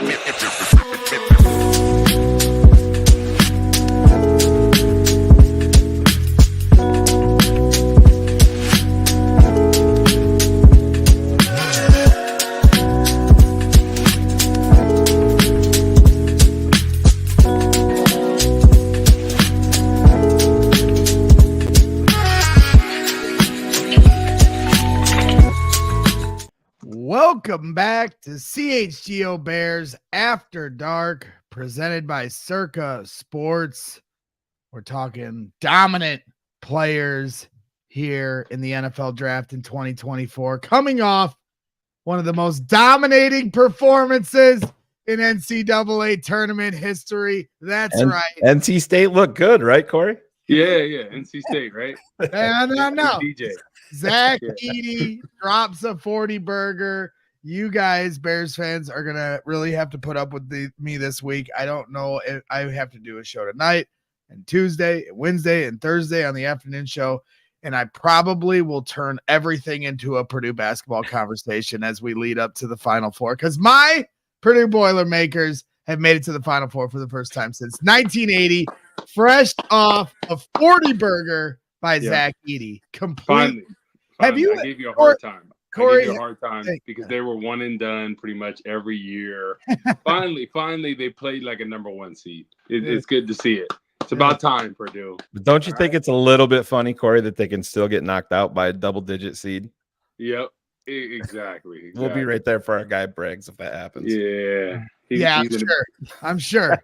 Welcome back to CHGO Bears After Dark, presented by Circa Sports. We're talking dominant players here in the NFL draft in 2024, coming off one of the most dominating performances in NCAA tournament history. That's right. NC State looked good, right, Corey? Yeah. NC State, right? No. DJ. Zach Edey drops a 40 burger. You guys, Bears fans, are going to really have to put up with me this week. I don't know if I have to do a show tonight and Tuesday, and Wednesday, and Thursday on the afternoon show. And I probably will turn everything into a Purdue basketball conversation as we lead up to the Final Four, because my Purdue Boilermakers have made it to the Final Four for the first time since 1980, fresh off a 40 burger by Zach Edey. Finally. Have you? I gave you a hard time. Corey, I gave you a hard time because they were one and done pretty much every year. Finally, they played like a number one seed. It's good to see it. It's about time, Purdue. But don't you think it's a little bit funny, Corey, that they can still get knocked out by a double-digit seed? Yep, exactly. We'll be right there for our guy Braggs if that happens. Yeah. I'm sure.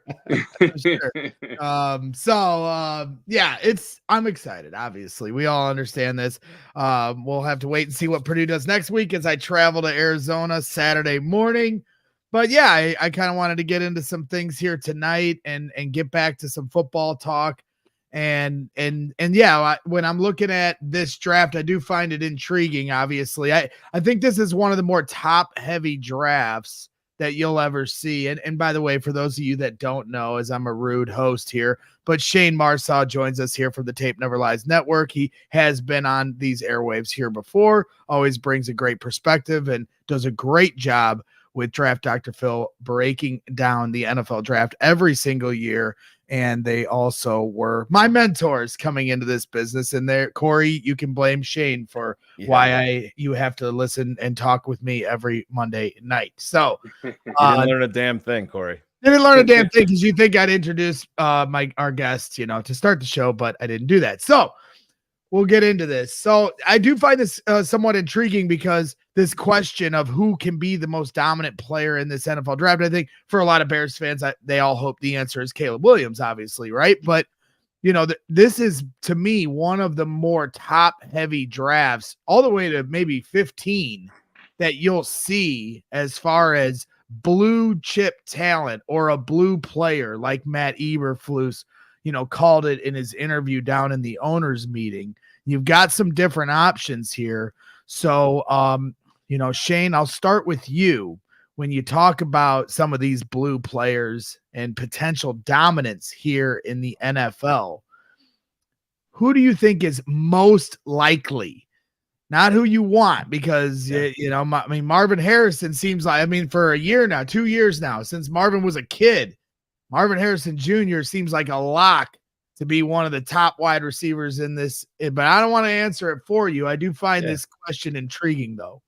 I'm excited. Obviously, we all understand this. We'll have to wait and see what Purdue does next week as I travel to Arizona Saturday morning. But yeah, I kind of wanted to get into some things here tonight and get back to some football talk. And when I'm looking at this draft, I do find it intriguing. Obviously, I think this is one of the more top heavy drafts that you'll ever see. And by the way, for those of you that don't know, as I'm a rude host here, but Shayne Marsaw joins us here from the Tape Never Lies Network. He has been on these airwaves here before, always brings a great perspective and does a great job with Draft Dr. Phil breaking down the NFL draft every single year. And they also were my mentors coming into this business. And there, Corey, you can blame Shayne for why you have to listen and talk with me every Monday night. So you didn't learn a damn thing, Corey. Didn't learn a damn thing because you think I'd introduce our guests, to start the show, but I didn't do that. So we'll get into this. So I do find this somewhat intriguing because this question of who can be the most dominant player in this NFL draft, I think for a lot of Bears fans, they all hope the answer is Caleb Williams, obviously, right? But, this is, to me, one of the more top-heavy drafts, all the way to maybe 15, that you'll see as far as blue-chip talent or a blue player like Matt Eberflus, called it in his interview down in the owners meeting. You've got some different options here. So, Shayne, I'll start with you. When you talk about some of these blue players and potential dominance here in the NFL, who do you think is most likely? Not who you want, because, Marvin Harrison seems like, for a year now, 2 years now, since Marvin was a kid, Marvin Harrison Jr. seems like a lock to be one of the top wide receivers in this, but I don't want to answer it for you. I do find this question intriguing, though.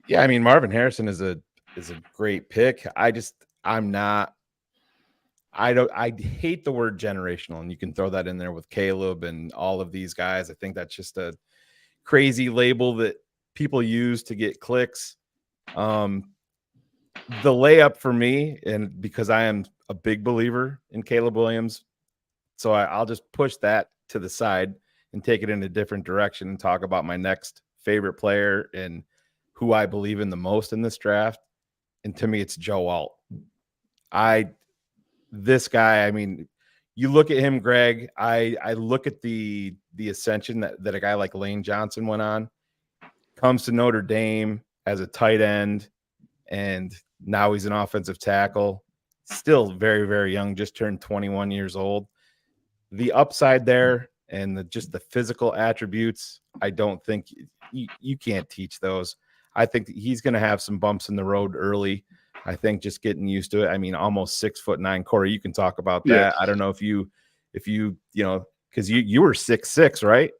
Yeah, Marvin Harrison is a great pick. I hate the word generational, and you can throw that in there with Caleb and all of these guys. I think that's just a crazy label that people use to get clicks. The layup for me, and because I am a big believer in Caleb Williams, so I'll just push that to the side and take it in a different direction and talk about my next favorite player and who I believe in the most in this draft. And to me, it's Joe Alt. This guy, you look at him, Greg, I look at the ascension that a guy like Lane Johnson went on, comes to Notre Dame as a tight end, and now he's an offensive tackle, still very, very young, just turned 21 years old. The upside there and just the physical attributes, I don't think you can't teach those. I think that he's going to have some bumps in the road early, I think just getting used to it. I mean, almost 6'9". Corey, you can talk about that. Yes. I don't know if you because you were 6'6", right?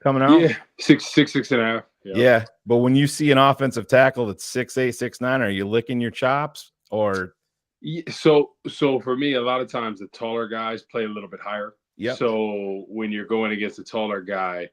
Coming out. Yeah, 6'6.5". Yeah. But when you see an offensive tackle that's 6'8", 6'9", are you licking your chops or? Yeah, so for me, a lot of times the taller guys play a little bit higher. Yep. So when you're going against a taller guy,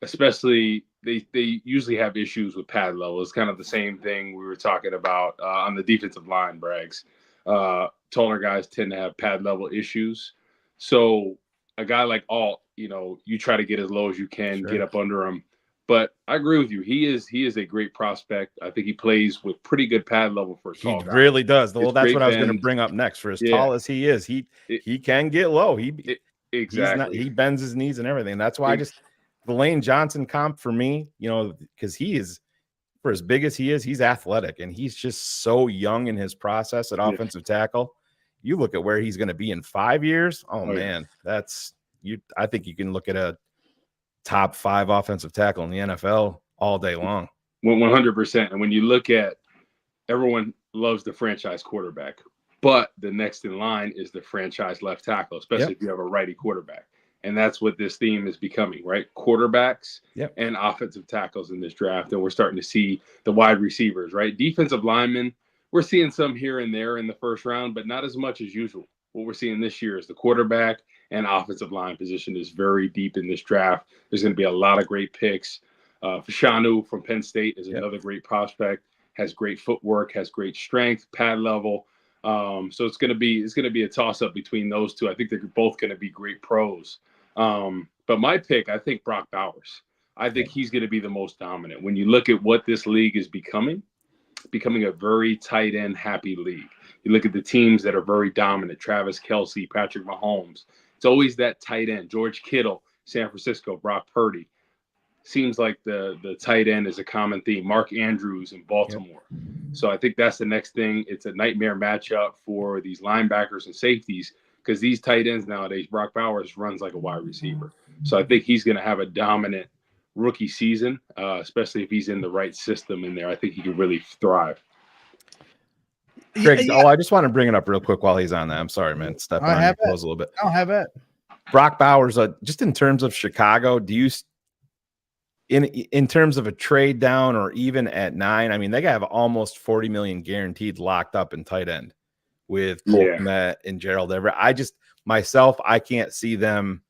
especially they usually have issues with pad level. It's kind of the same thing we were talking about on the defensive line, Braggs. Taller guys tend to have pad level issues. So a guy like Alt, you try to get as low as you can, Sure. get up under him. But I agree with you. He is a great prospect. I think he plays with pretty good pad level for a tall guy. He really does. Well, It's that's great what I was going to bend. bring up next. For as Yeah. tall as he is, he can get low. Exactly. He bends his knees and everything. That's why the Lane Johnson comp for me, because he is, for as big as he is, he's athletic and he's just so young in his process at offensive tackle. You look at where he's going to be in 5 years. Oh man, that's you. I think you can look at a top 5 offensive tackle in the NFL all day long. 100%. And when you look at, everyone loves the franchise quarterback, but the next in line is the franchise left tackle, especially if you have a righty quarterback. And that's what this theme is becoming, right? Quarterbacks and offensive tackles in this draft. And we're starting to see the wide receivers, right? Defensive linemen, we're seeing some here and there in the first round, but not as much as usual. What we're seeing this year is the quarterback and offensive line position is very deep in this draft. There's going to be a lot of great picks. Fashanu from Penn State is another great prospect, has great footwork, has great strength, pad level. So it's going to be a toss up between those two. I think they're both going to be great pros. But my pick, I think Brock Bowers. I think he's going to be the most dominant. When you look at what this league is becoming a very tight end happy league. You look at the teams that are very dominant, Travis Kelce, Patrick Mahomes. It's always that tight end, George Kittle, San Francisco, Brock Purdy. Seems like the tight end is a common theme. Mark Andrews in Baltimore. So I think that's the next thing. It's a nightmare matchup for these linebackers and safeties because these tight ends nowadays, Brock Bowers runs like a wide receiver. So I think he's going to have a dominant rookie season, especially if he's in the right system in there. I think he could really thrive. Craig, I just want to bring it up real quick while he's on that. I'm sorry, man. Stepping on your toes a little bit. I'll have it. Brock Bowers, just in terms of Chicago, do you in terms of a trade down or even at 9, I mean, they have almost 40 million guaranteed locked up in tight end with Cole Kmet and Gerald Everett. I can't see them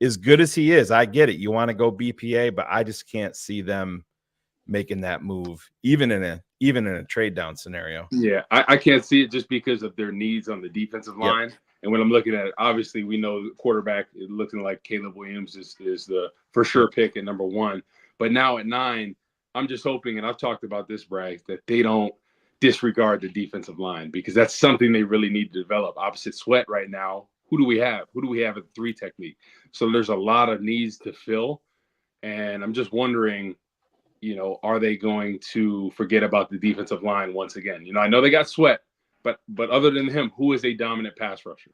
as good as he is. I get it. You want to go BPA, but I just can't see them making that move, even in a trade down scenario. Yeah, I can't see it just because of their needs on the defensive line. And when I'm looking at it, obviously we know the quarterback is looking like Caleb Williams is the for sure pick at number 1. But now at 9, I'm just hoping, and I've talked about this, Bragg, that they don't disregard the defensive line because that's something they really need to develop. Opposite Sweat right now. Who do we have? Who do we have at 3 technique? So there's a lot of needs to fill. And I'm just wondering, are they going to forget about the defensive line once again? I know they got Sweat, but other than him, who is a dominant pass rusher?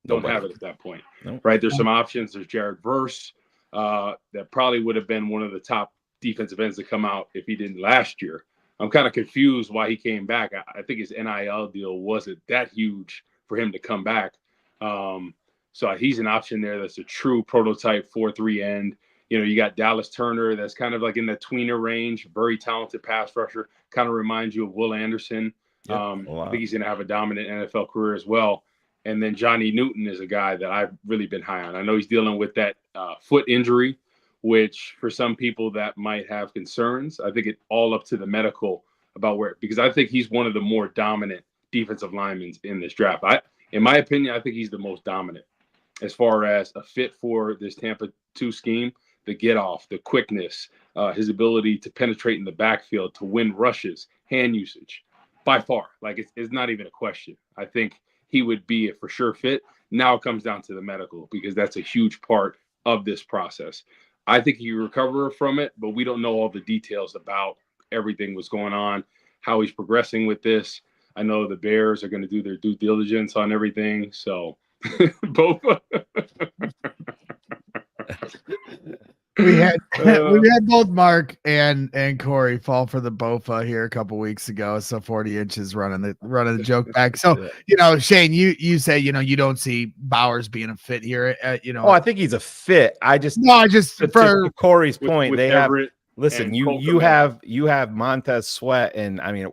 Don't have it at that point, right? There's some options. There's Jared Verse. That probably would have been one of the top defensive ends to come out if he didn't last year. I'm kind of confused why he came back. I think his NIL deal wasn't that huge for him to come back. So he's an option there that's a true prototype 4-3 end. You got Dallas Turner that's kind of like in the tweener range, very talented pass rusher, kind of reminds you of Will Anderson. I think he's going to have a dominant NFL career as well. And then Johnny Newton is a guy that I've really been high on. I know he's dealing with that foot injury, which for some people that might have concerns. I think it's all up to the medical about because I think he's one of the more dominant defensive linemen in this draft. In my opinion, I think he's the most dominant as far as a fit for this Tampa 2 scheme, the get off, the quickness, his ability to penetrate in the backfield, to win rushes, hand usage, by far. Like it's not even a question. I think he would be a for sure fit. Now it comes down to the medical because that's a huge part of this process. I think he recover from it, but we don't know all the details about everything that's going on, how he's progressing with this. I know the Bears are going to do their due diligence on everything. So both. We had both Mark and Corey fall for the Bofa here a couple weeks ago. So 40 inches running the joke back. So Shayne, you say you don't see Bowers being a fit here. I think he's a fit. For Corey's point, with they Everett have. Listen, you have Montez Sweat, and I mean,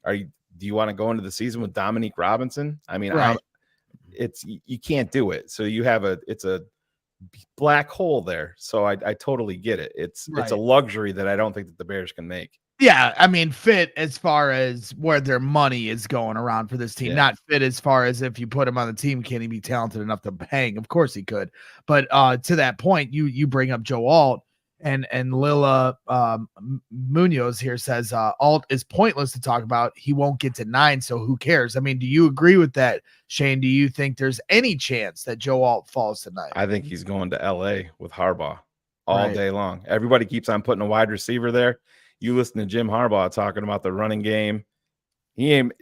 do you want to go into the season with Dominique Robinson? I mean, right. You can't do it. So it's a black hole there. So I totally get it. It's a luxury that I don't think that the Bears can make. Yeah, I mean, fit as far as where their money is going around for this team, not fit as far as if you put him on the team, can he be talented enough to hang? Of course he could. But to that point, you bring up Joe Alt, and Lila Munoz here says Alt is pointless to talk about. He won't get to 9, so who cares? I mean, do you agree with that, Shayne? Do you think there's any chance that Joe Alt falls tonight? I think he's going to LA with Harbaugh all day long. Everybody keeps on putting a wide receiver there. You listen to Jim Harbaugh talking about the running game. They ain't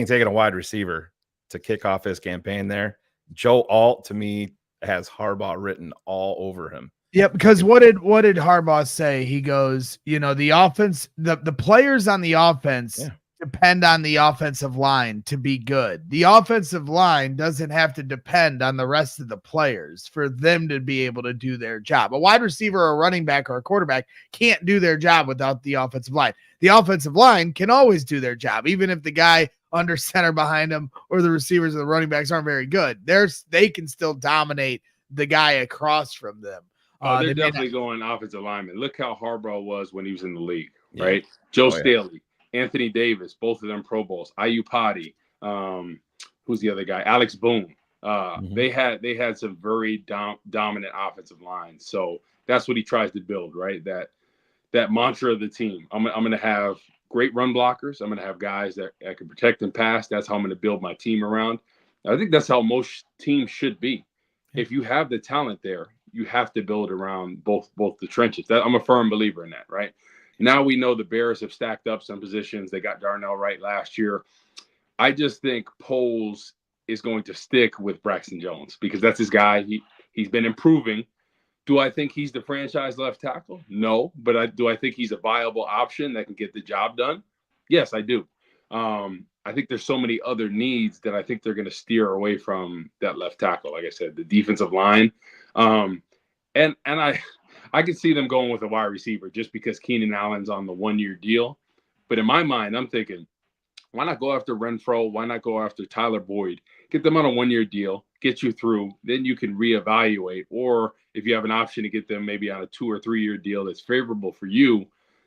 taking a wide receiver to kick off his campaign there. Joe Alt, to me, has Harbaugh written all over him. Yeah, because what did Harbaugh say? He goes, the offense, the players on the offense depend on the offensive line to be good. The offensive line doesn't have to depend on the rest of the players for them to be able to do their job. A wide receiver or a running back or a quarterback can't do their job without the offensive line. The offensive line can always do their job, even if the guy under center behind them or the receivers or the running backs aren't very good. They can still dominate the guy across from them. They're definitely going offensive lineman. Look how Harbaugh was when he was in the league, right? Joe Staley, Anthony Davis, both of them Pro Bowls. Ayupati, who's the other guy? Alex Boone. They had some very dominant offensive lines. So that's what he tries to build, right? That mantra of the team. I'm going to have great run blockers. I'm going to have guys that can protect and pass. That's how I'm going to build my team around. I think that's how most teams should be. If you have the talent there, you have to build around both the trenches. I'm a firm believer in that, right? Now we know the Bears have stacked up some positions. They got Darnell Wright last year. I just think Poles is going to stick with Braxton Jones because that's his guy. He's been improving. Do I think he's the franchise left tackle? No, but do I think he's a viable option that can get the job done? Yes, I do. I think there's so many other needs that I think they're going to steer away from that left tackle. Like I said, the defensive line. And I can see them going with a wide receiver just because Keenan Allen's on the 1-year deal. But in my mind, I'm thinking, why not go after Renfro? Why not go after Tyler Boyd? Get them on a 1-year deal, get you through. Then you can reevaluate. Or if you have an option to get them maybe on a 2 or 3 year deal that's favorable for you,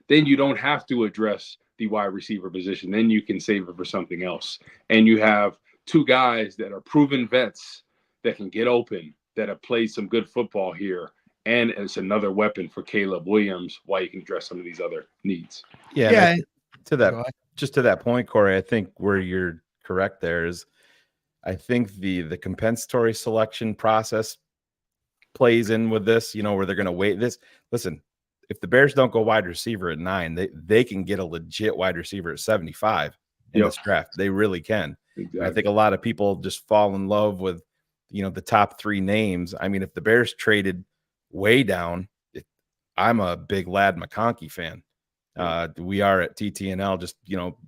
then you don't have to address the wide receiver position. Then you can save it for something else. And you have 2 guys that are proven vets that can get open, that have played some good football here. And it's another weapon for Caleb Williams while you can address some of these other needs. Yeah. To that point, Corey, I think where you're correct there is I think the compensatory selection process plays in with this, where they're going to wait this. Listen, if the Bears don't go wide receiver at 9, they can get a legit wide receiver at 75 in this draft. They really can. Exactly. I think a lot of people just fall in love with, the top 3 names. I mean, if the Bears traded way down, I'm a big Ladd McConkey fan. We are at TTNL, just,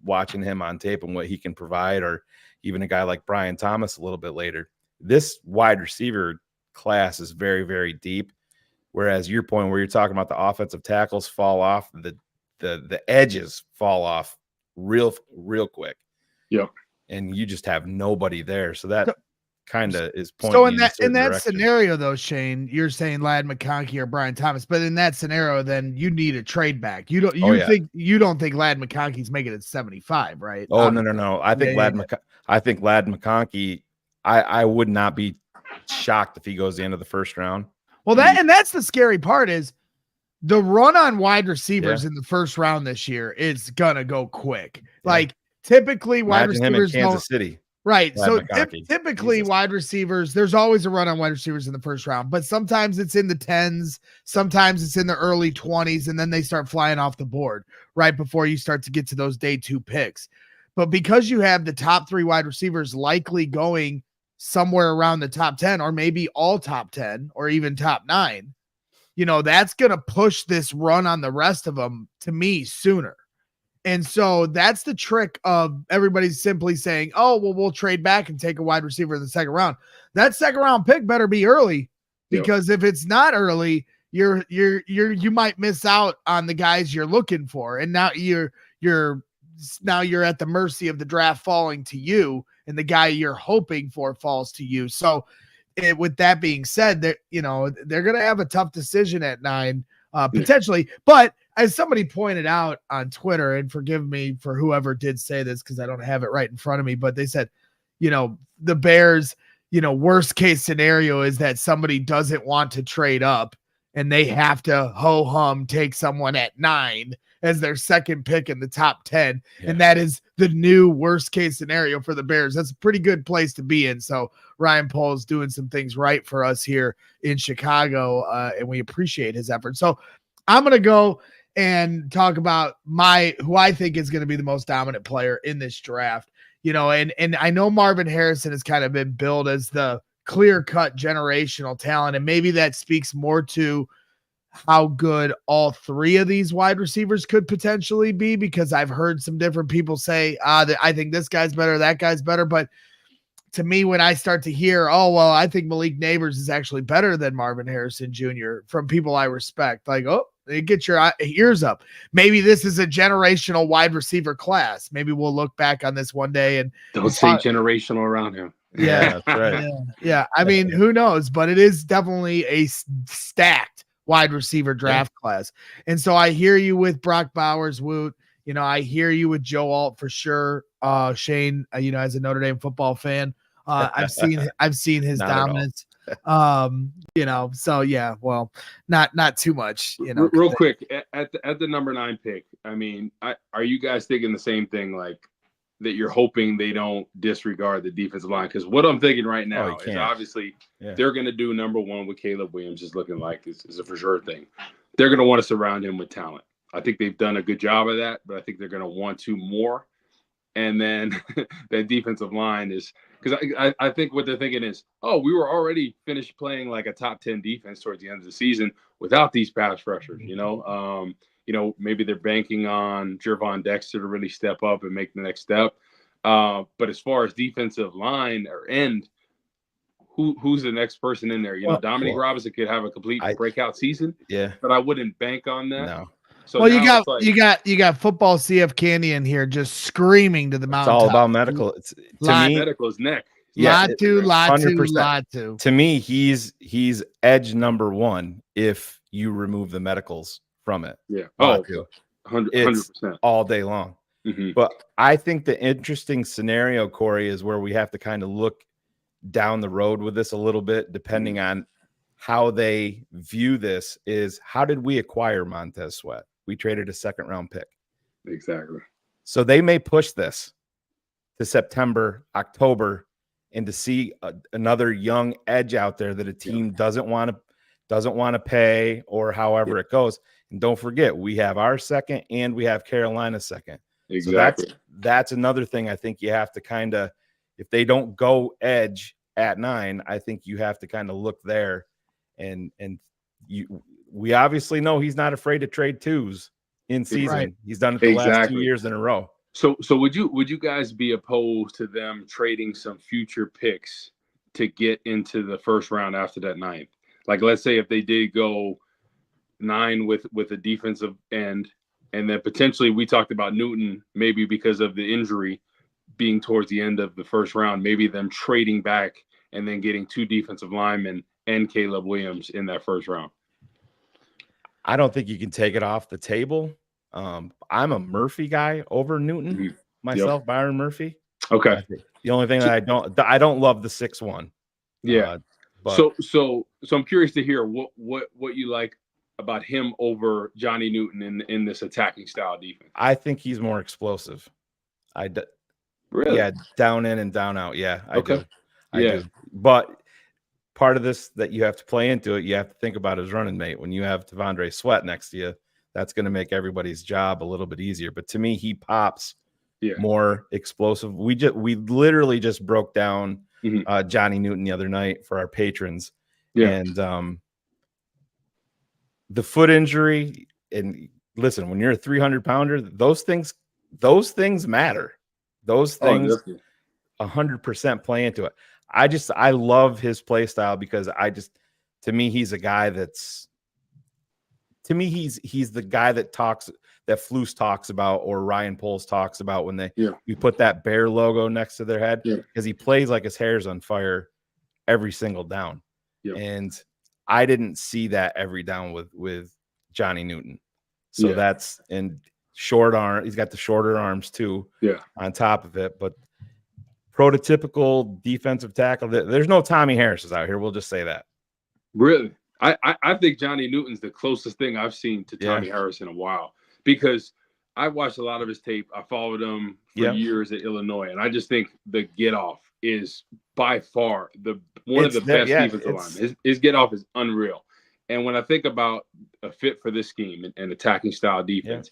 watching him on tape and what he can provide, or even a guy like Brian Thomas a little bit later. This wide receiver class is very, very deep. Whereas your point where you're talking about the offensive tackles fall off, the edges fall off real quick. Yep. And you just have nobody there. So that kind of is pointing. So in that scenario though, Shayne, you're saying Ladd McConkey or Brian Thomas, but in that scenario, then you need a trade back. You don't think Ladd McConkey's making it 75, right? Oh, no. I think Ladd McConkey, I would not be shocked if he goes the end of the first round. Well, that's the scary part is the run on wide receivers in the first round this year is gonna go quick. Yeah. Like typically wide receivers in Kansas City. Right. So typically wide receivers, there's always a run on wide receivers in the first round, but sometimes it's in the 10s, sometimes it's in the early 20s, and then they start flying off the board right before you start to get to those day 2 picks. But because you have the top 3 wide receivers likely going somewhere around the top 10, or maybe all top 10, or even top 9, that's going to push this run on the rest of them to me sooner. And so that's the trick of everybody's simply saying, oh, well, we'll trade back and take a wide receiver in the second round. That second round pick better be early, because if it's not early, you might miss out on the guys you're looking for. And now you're at the mercy of the draft falling to you, and the guy you're hoping for falls to you. So with that being said, that they're going to have a tough decision at 9, potentially. But as somebody pointed out on Twitter, and forgive me for whoever did say this because I don't have it right in front of me, but they said, the Bears, worst case scenario is that somebody doesn't want to trade up and they have to ho-hum take someone at 9 as their second pick in the top 10. Yeah. And that is the new worst case scenario for the Bears. That's a pretty good place to be in. So Ryan Poles doing some things right for us here in Chicago, and we appreciate his effort. So I'm going to go and talk about who I think is going to be the most dominant player in this draft. And I know Marvin Harrison has kind of been billed as the clear-cut generational talent, and maybe that speaks more to how good all 3 of these wide receivers could potentially be, because I've heard some different people say, I think this guy's better, that guy's better. But to me, when I start to hear, I think Malik Neighbors is actually better than Marvin Harrison Jr. from people I respect, like, get your ears up. Maybe this is a generational wide receiver class. Maybe we'll look back on this one day and don't say generational around him. Yeah, that's right. Yeah. I mean, who knows? But it is definitely a stacked wide receiver draft class. And so I hear you with Brock Bowers, Woot. I hear you with Joe Alt for sure. Shayne, as a Notre Dame football fan, I've seen his dominance. So yeah, well, not too much, Real quick, at the number 9 pick, I mean, are you guys thinking the same thing, like that you're hoping they don't disregard the defensive line? Because what I'm thinking right now is obviously they're going to do number 1 with Caleb Williams, is looking like is a for sure thing. They're going to want to surround him with talent. I think they've done a good job of that, but I think they're going to want to more. And then that defensive line is, because I think what they're thinking is, we were already finished playing like a top 10 defense towards the end of the season without these pass rushers, maybe they're banking on Gervon Dexter to really step up and make the next step. But as far as defensive line or end, who's the next person in there? Dominique Robinson could have a complete breakout season. Yeah, but I wouldn't bank on that. No. So you got football CF Candy in here just screaming to the mountain. It's all about medical. Medical is neck. Yeah, lot two. To me, he's edge number 1 if you remove the medicals from it. Yeah. 100% all day long. Mm-hmm. But I think the interesting scenario, Corey, is where we have to kind of look down the road with this a little bit, depending on how they view this, is how did we acquire Montez Sweat? We traded a 2nd round pick. Exactly. So they may push this to September, October, and to see another young edge out there that a team doesn't want to pay, or however it goes. And don't forget, we have our 2nd and we have Carolina's 2nd. Exactly. So that's another thing I think you have to kind of, if they don't go edge at 9, I think you have to kind of look there. And we obviously know he's not afraid to trade 2s in season. Right. He's done it the last 2 years in a row. So would you guys be opposed to them trading some future picks to get into the first round after that 9th? Like, let's say if they did go 9 with a defensive end, and then potentially we talked about Newton, maybe because of the injury being towards the end of the first round, maybe them trading back and then getting 2 defensive linemen and Caleb Williams in that first round. I don't think you can take it off the table. I'm a Murphy guy over Newton myself, Byron Murphy. Okay. The only thing that I don't love the 6'1". Yeah. So I'm curious to hear what you like about him over Johnny Newton in this attacking style defense. I think he's more explosive. Really? Yeah, down in and down out. Yeah, I do. Yeah. But part of this that you have to play into it, you have to think about his running mate. When you have T'Vondre Sweat next to you, that's going to make everybody's job a little bit easier. But to me, he pops more explosive. We literally just broke down Johnny Newton the other night for our patrons. Yeah. And the foot injury, and listen, when you're a 300-pounder, those things matter. Those things 100% play into it. I love his play style because to me, he's a guy that's, he's the guy that Flus talks about, or Ryan Poles talks about when we put that Bear logo next to their head, because he plays like his hair's on fire every single down. And I didn't see that every down with Johnny Newton. So that's, and short arm, he's got the shorter arms too, on top of it. But prototypical defensive tackle, there's no Tommy Harris's out here. We'll just say that. Really? I think Johnny Newton's the closest thing I've seen to Tommy Harris in a while, because I watched a lot of his tape. I followed him for years at Illinois, and I just think the get off is by far one of the best defensive linemen. His get off is unreal. And when I think about a fit for this scheme and attacking style defense,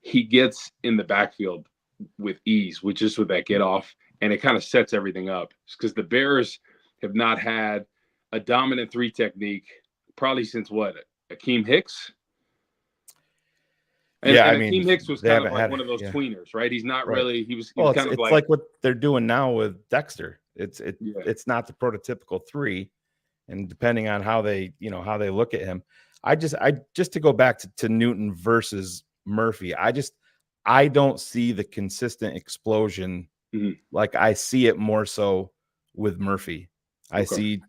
he gets in the backfield with ease, with that get off, and it kind of sets everything up, because the Bears have not had a dominant 3 technique probably since Akeem Hicks. And Akeem Hicks was kind of like one of those tweeners, right? He's not really. He was kind of like what they're doing now with Dexter. It's not the prototypical 3, and depending on how they look at him, I just to go back to Newton versus Murphy, I don't see the consistent explosion like I see it more so with Murphy. I see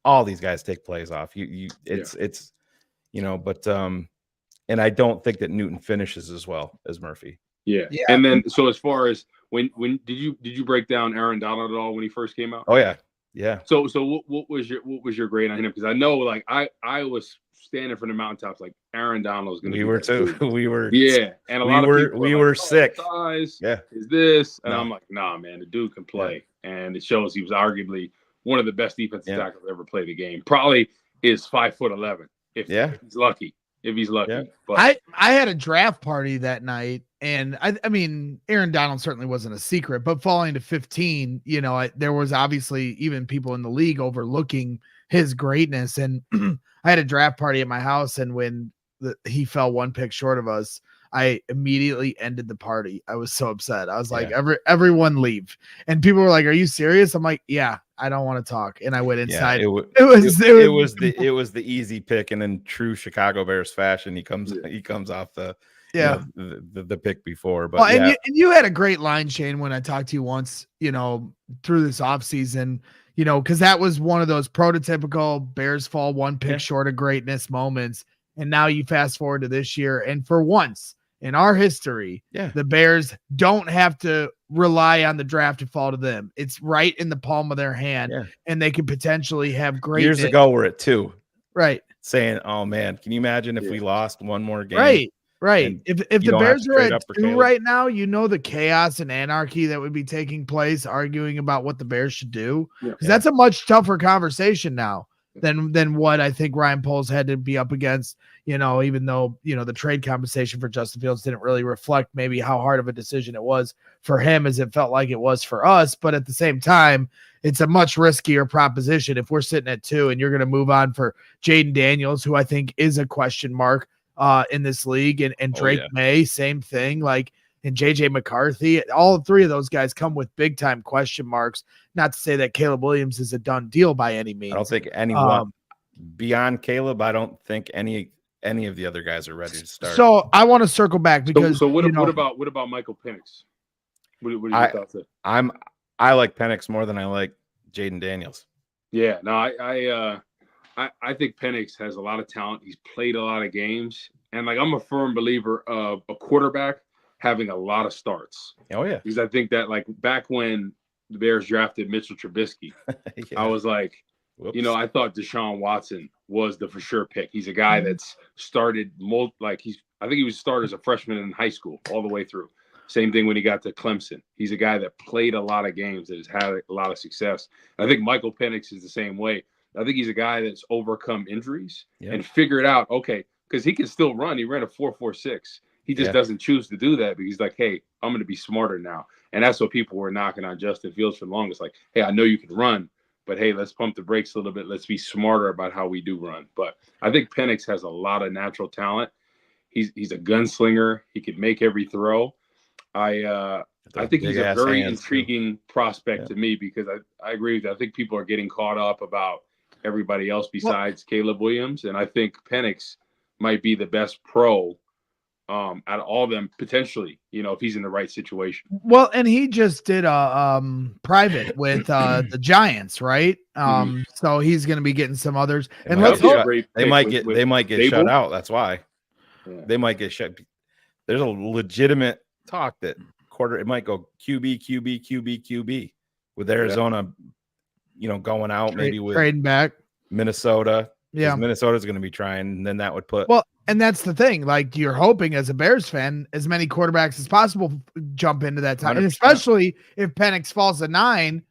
all these guys take plays off. But and I don't think that Newton finishes as well as Murphy. Yeah. And then, so as far as when did you break down Aaron Donald at all when he first came out? Oh yeah. So what was your grade on him? Because I know, like, I was standing from the mountaintops like Aaron Donald was going to. We were too. We were. Yeah, and a lot of people were sick. Size, is this? And I'm like, nah, man, the dude can play, and it shows he was arguably one of the best defensive tackles ever played the game. Probably is 5'11" if he's lucky. But I had a draft party that night, and I mean, Aaron Donald certainly wasn't a secret, but falling to 15, there was obviously even people in the league overlooking his greatness. And I had a draft party at my house, and when he fell 1 pick short of us, I immediately ended the party. I was so upset. I was like, everyone leave. And people were like, are you serious? I'm like, yeah, I don't want to talk. And I went inside. It was the easy pick. And in true Chicago Bears fashion, he comes off the pick before. But and you had a great line, Shayne, when I talked to you once, through this offseason, because that was one of those prototypical Bears fall 1 pick short of greatness moments. And now you fast forward to this year, and for once in our history, the Bears don't have to rely on the draft to fall to them. It's right in the palm of their hand, and they could potentially have great. Years ago, we're at 2. Right. Saying, oh, man, can you imagine if we lost one more game? Right. If the Bears are at 2 right now, the chaos and anarchy that would be taking place arguing about what the Bears should do. Because that's a much tougher conversation now than what I think Ryan Poles had to be up against, even though, the trade compensation for Justin Fields didn't really reflect maybe how hard of a decision it was for him as it felt like it was for us. But at the same time, it's a much riskier proposition if we're sitting at 2 and you're going to move on for Jaden Daniels, who I think is a question mark in this league, and Drake May, same thing, and JJ McCarthy. All 3 of those guys come with big time question marks. Not to say that Caleb Williams is a done deal by any means. I don't think anyone beyond Caleb. I don't think any of the other guys are ready to start. So I want to circle back because what about Michael Penix? What are your thoughts there? I like Penix more than I like Jaden Daniels. Yeah, no, I think Penix has a lot of talent. He's played a lot of games, and I'm a firm believer of a quarterback having a lot of starts. Oh yeah, because I think that back when the Bears drafted Mitchell Trubisky, I was like, I thought Deshaun Watson was the for sure pick. He's a guy that's started I think he was started as a freshman in high school all the way through. Same thing when he got to Clemson. He's a guy that played a lot of games, that has had a lot of success. I think Michael Penix is the same way. I think he's a guy that's overcome injuries and figured out, because he can still run. He ran a 4.46. He just doesn't choose to do that because he's like, hey, I'm going to be smarter now. And that's what people were knocking on Justin Fields for the longest. Like, hey, I know you can run, But hey, let's pump the brakes a little bit. Let's be smarter about how we do run. But I think Penix has a lot of natural talent. He's a gunslinger. He could make every throw. I think he's a very intriguing prospect to me because I agree with you. I think people are getting caught up about everybody else besides Caleb Williams, and I think Penix might be the best pro out of all of them potentially, if he's in the right situation. Well, and he just did a private with the Giants, right? So he's going to be getting some others, and let's hope they might get shut out. That's why they might get shut. There's a legitimate talk that it might go QB with Arizona, going out maybe with trading back Minnesota. Yeah, Minnesota's going to be trying, and then that would put and that's the thing. Like, you're hoping as a Bears fan, as many quarterbacks as possible jump into that time, 100%. And especially if Penix falls at 9,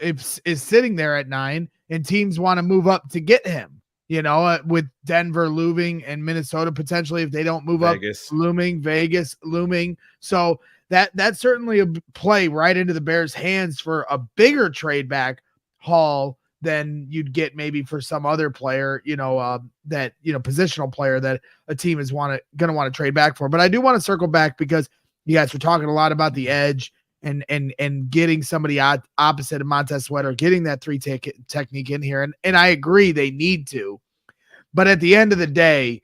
is sitting there at 9, and teams want to move up to get him. With Denver looming and Minnesota potentially, if they don't move Vegas. Up, looming, Vegas looming. So that's certainly a play right into the Bears' hands for a bigger trade back haul than you'd get maybe for some other player, positional player that a team is going to want to trade back for. But I do want to circle back because you guys were talking a lot about the edge and getting somebody opposite of Montez Sweat, getting that 3 technique in here. And I agree they need to, but at the end of the day,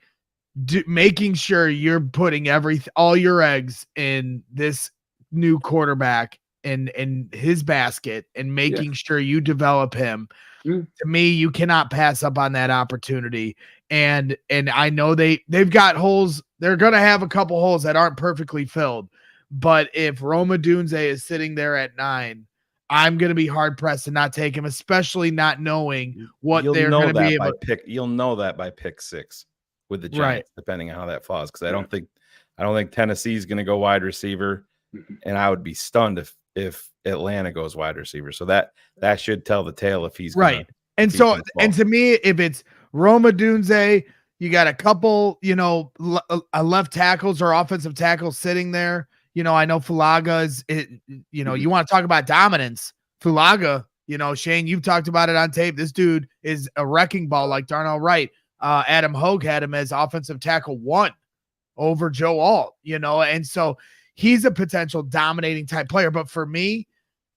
making sure you're putting all your eggs in this new quarterback in his basket and making sure you develop him. To me, you cannot pass up on that opportunity. And I know they've got holes. They're going to have a couple holes that aren't perfectly filled. But if Rome Odunze is sitting there at 9, I'm going to be hard pressed to not take him, especially not knowing what they're going to be able to pick. You'll know that by pick 6 with the Giants, depending on how that falls. Because I don't think Tennessee's going to go wide receiver, and I would be stunned if Atlanta goes wide receiver. So that should tell the tale if he's right. And so, and to me, if it's Rome Odunze, you got a couple, left tackles or offensive tackles sitting there. I know Fulaga is, you want to talk about dominance. Fulaga, Shane, you've talked about it on tape. This dude is a wrecking ball like Darnell Wright. Adam Hogue had him as offensive tackle 1 over Joe Alt, and so he's a potential dominating type player. But for me,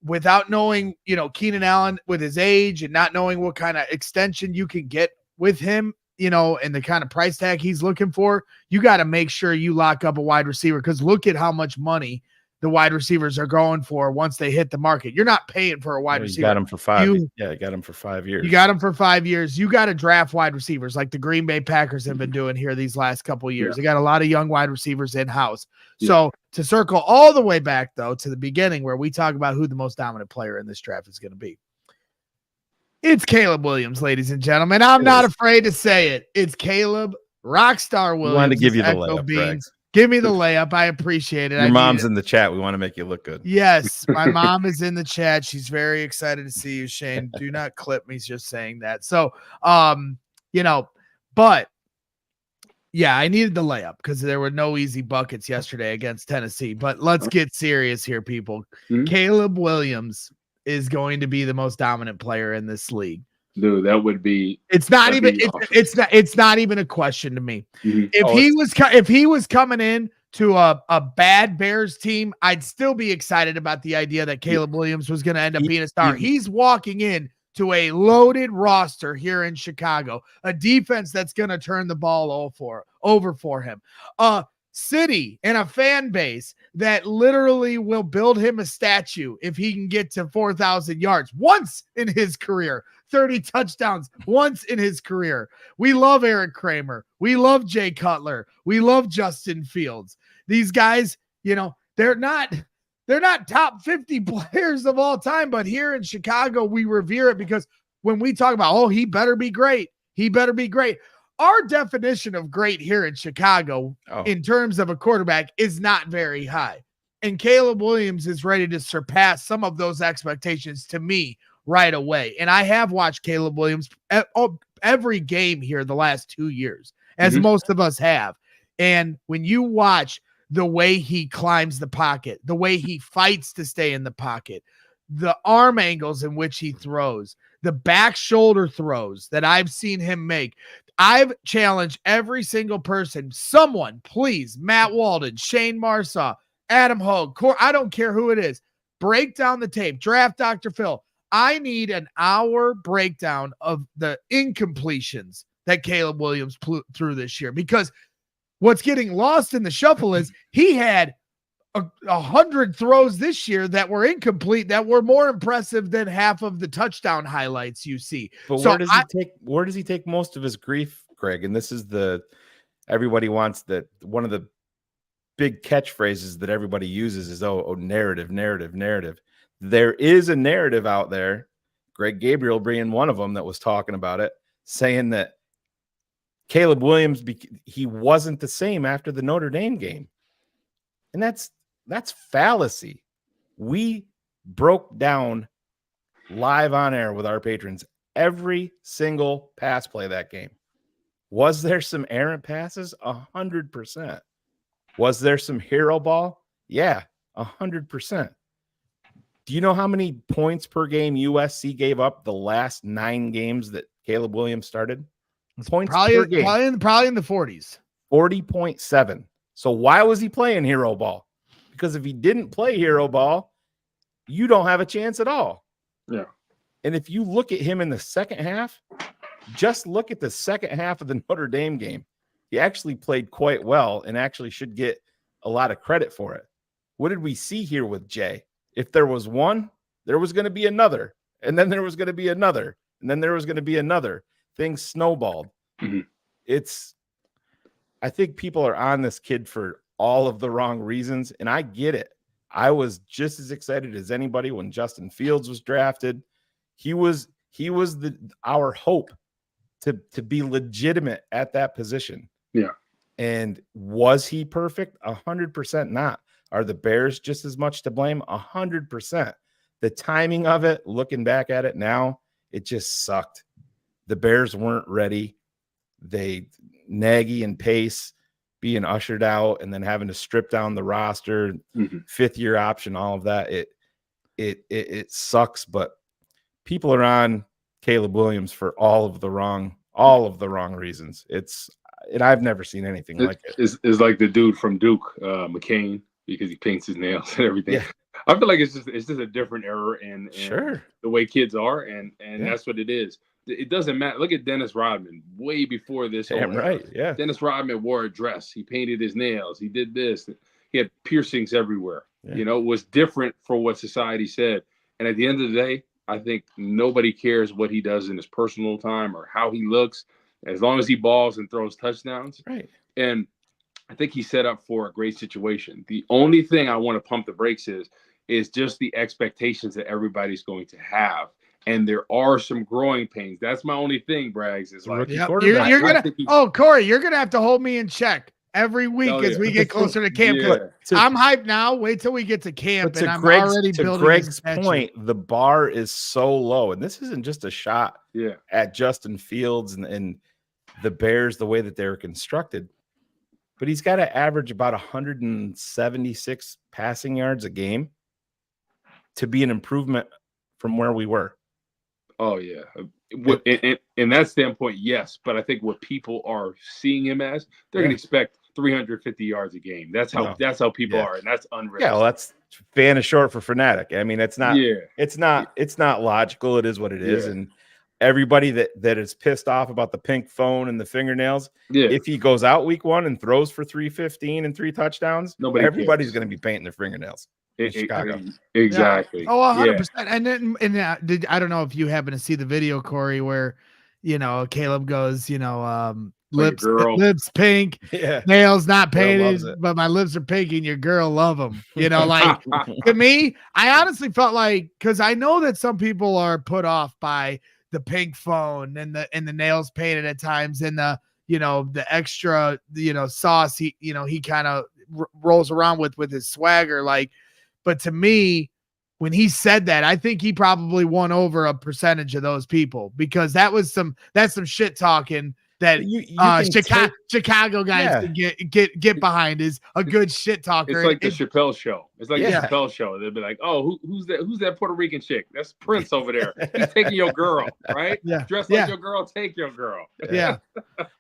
without knowing, Keenan Allen with his age and not knowing what kind of extension you can get with him, and the kind of price tag he's looking for, you got to make sure you lock up a wide receiver, because look at how much money the wide receivers are going for once they hit the market. You're not paying for a wide receiver. You got him for 5. You got him for 5 years. You got him for 5 years. You got to draft wide receivers like the Green Bay Packers have been doing here these last couple of years. They got a lot of young wide receivers in-house. So to circle all the way back, though, to the beginning where we talk about who the most dominant player in this draft is going to be, it's Caleb Williams, ladies and gentlemen. I'm not afraid to say it. It's Caleb Rockstar Williams. I wanted to give you the layup, Give me the layup. I appreciate it. Your mom's in the chat. We want to make you look good. Yes, my mom is in the chat. She's very excited to see you, Shane. Do not clip me just saying that. So, but yeah, I needed the layup because there were no easy buckets yesterday against Tennessee. But let's get serious here, people. Caleb Williams is going to be the most dominant player in this league. Dude, that would be. It's not even. It's not even a question to me. If he was coming in to a bad Bears team, I'd still be excited about the idea that Caleb Williams was going to end up being a star. He's walking in to a loaded roster here in Chicago, a defense that's going to turn the ball over for him. City and a fan base that literally will build him a statue if he can get to 4,000 yards once in his career, 30 touchdowns once in his career. We love Eric Kramer. We love Jay Cutler. We love Justin Fields. These guys, they're not top 50 players of all time, but here in Chicago, we revere it because when we talk about, he better be great. He better be great. Our definition of great here in Chicago in terms of a quarterback is not very high. And Caleb Williams is ready to surpass some of those expectations to me right away. And I have watched Caleb Williams every game here the last 2 years, as most of us have. And when you watch the way he climbs the pocket, the way he fights to stay in the pocket, the arm angles in which he throws, the back shoulder throws that I've seen him make. I've challenged every single person. Someone, please, Matt Walden, Shayne Marsaw, Adam Hogue, I don't care who it is. Break down the tape. Draft Dr. Phil. I need an hour breakdown of the incompletions that Caleb Williams threw this year, because what's getting lost in the shuffle is he had 100 throws this year that were incomplete, that were more impressive than half of the touchdown highlights you see. But so where does he take most of his grief, Greg? And this is everybody wants that. One of the big catchphrases that everybody uses is, oh, narrative. There is a narrative out there, Greg Gabriel being one of them that was talking about it, saying that Caleb Williams, he wasn't the same after the Notre Dame game. And that's fallacy. We broke down live on air with our patrons every single pass play that game. Was there some errant passes? 100%. Was there some hero ball? Yeah, 100%. Do you know how many points per game USC gave up the last 9 games that Caleb Williams started? Points per game. Probably in the 40s. 40.7. So why was he playing hero ball? Because if he didn't play hero ball, you don't have a chance at all. Yeah. And if you look at him in the second half, just look at the second half of the Notre Dame game. He actually played quite well and actually should get a lot of credit for it. What did we see here with Jay? If there was one, there was going to be another. And then there was going to be another. And then there was going to be another. Things snowballed. Mm-hmm. I think people are on this kid for all of the wrong reasons, and I get it. I was just as excited as anybody when Justin Fields was drafted. He was our hope to be legitimate at that position. Yeah. And was he perfect? 100% not. Are the Bears just as much to blame? 100%. The timing of it, looking back at it now, it just sucked. The Bears weren't ready. Nagy and Pace being ushered out and then having to strip down the roster, fifth-year option, all of that. It sucks, but people are on Caleb Williams for all of the wrong reasons. And I've never seen anything like it. It's like the dude from Duke, McCain, because he paints his nails and everything. Yeah. I feel like it's just a different era and sure, the way kids are, and that's what it is. It doesn't matter. Look at Dennis Rodman way before this. Damn right, yeah. Dennis Rodman wore a dress. He painted his nails. He did this. He had piercings everywhere. Yeah. You know, it was different for what society said. And at the end of the day, I think nobody cares what he does in his personal time or how he looks, as long as he balls and throws touchdowns. Right. And I think he's set up for a great situation. The only thing I want to pump the brakes is just the expectations that everybody's going to have. And there are some growing pains. That's my only thing, Braggs. Is like you're gonna. Corey, you're gonna have to hold me in check every week as we get closer to camp. I'm hyped now. Wait till we get to camp, and I'm already building. To Greg's point, the bar is so low, and this isn't just a shot at Justin Fields and the Bears the way that they're constructed, but he's got to average about 176 passing yards a game to be an improvement from where we were. Oh, yeah. In that standpoint, yes. But I think what people are seeing him as, they're going to expect 350 yards a game. That's how people are, and that's unrealistic. Yeah, well, that's fan is short for fanatic. I mean, it's not logical. It is what it is. And everybody that is pissed off about the pink phone and the fingernails, if he goes out week 1 and throws for 315 and 3 touchdowns, everybody's going to be painting their fingernails. Chicago. Exactly. Yeah. Oh, 100%. And then, I don't know if you happen to see the video, Corey, where, Caleb goes, lips pink, nails not painted, but my lips are pink and your girl love them. Like to me, I honestly felt like, because I know that some people are put off by the pink phone and the nails painted at times and the extra, sauce he kind of rolls around with his swagger, like. But to me, when he said that, I think he probably won over a percentage of those people, because that's some shit talking that You can Chicago guys can get behind is a good shit talker. It's like the Chappelle show. It's like the Yeah. Chappelle show. They'll be like, "Oh, who's that? Who's that Puerto Rican chick? That's Prince over there. He's taking your girl, right? Yeah. Dress like your girl, take your girl." Yeah.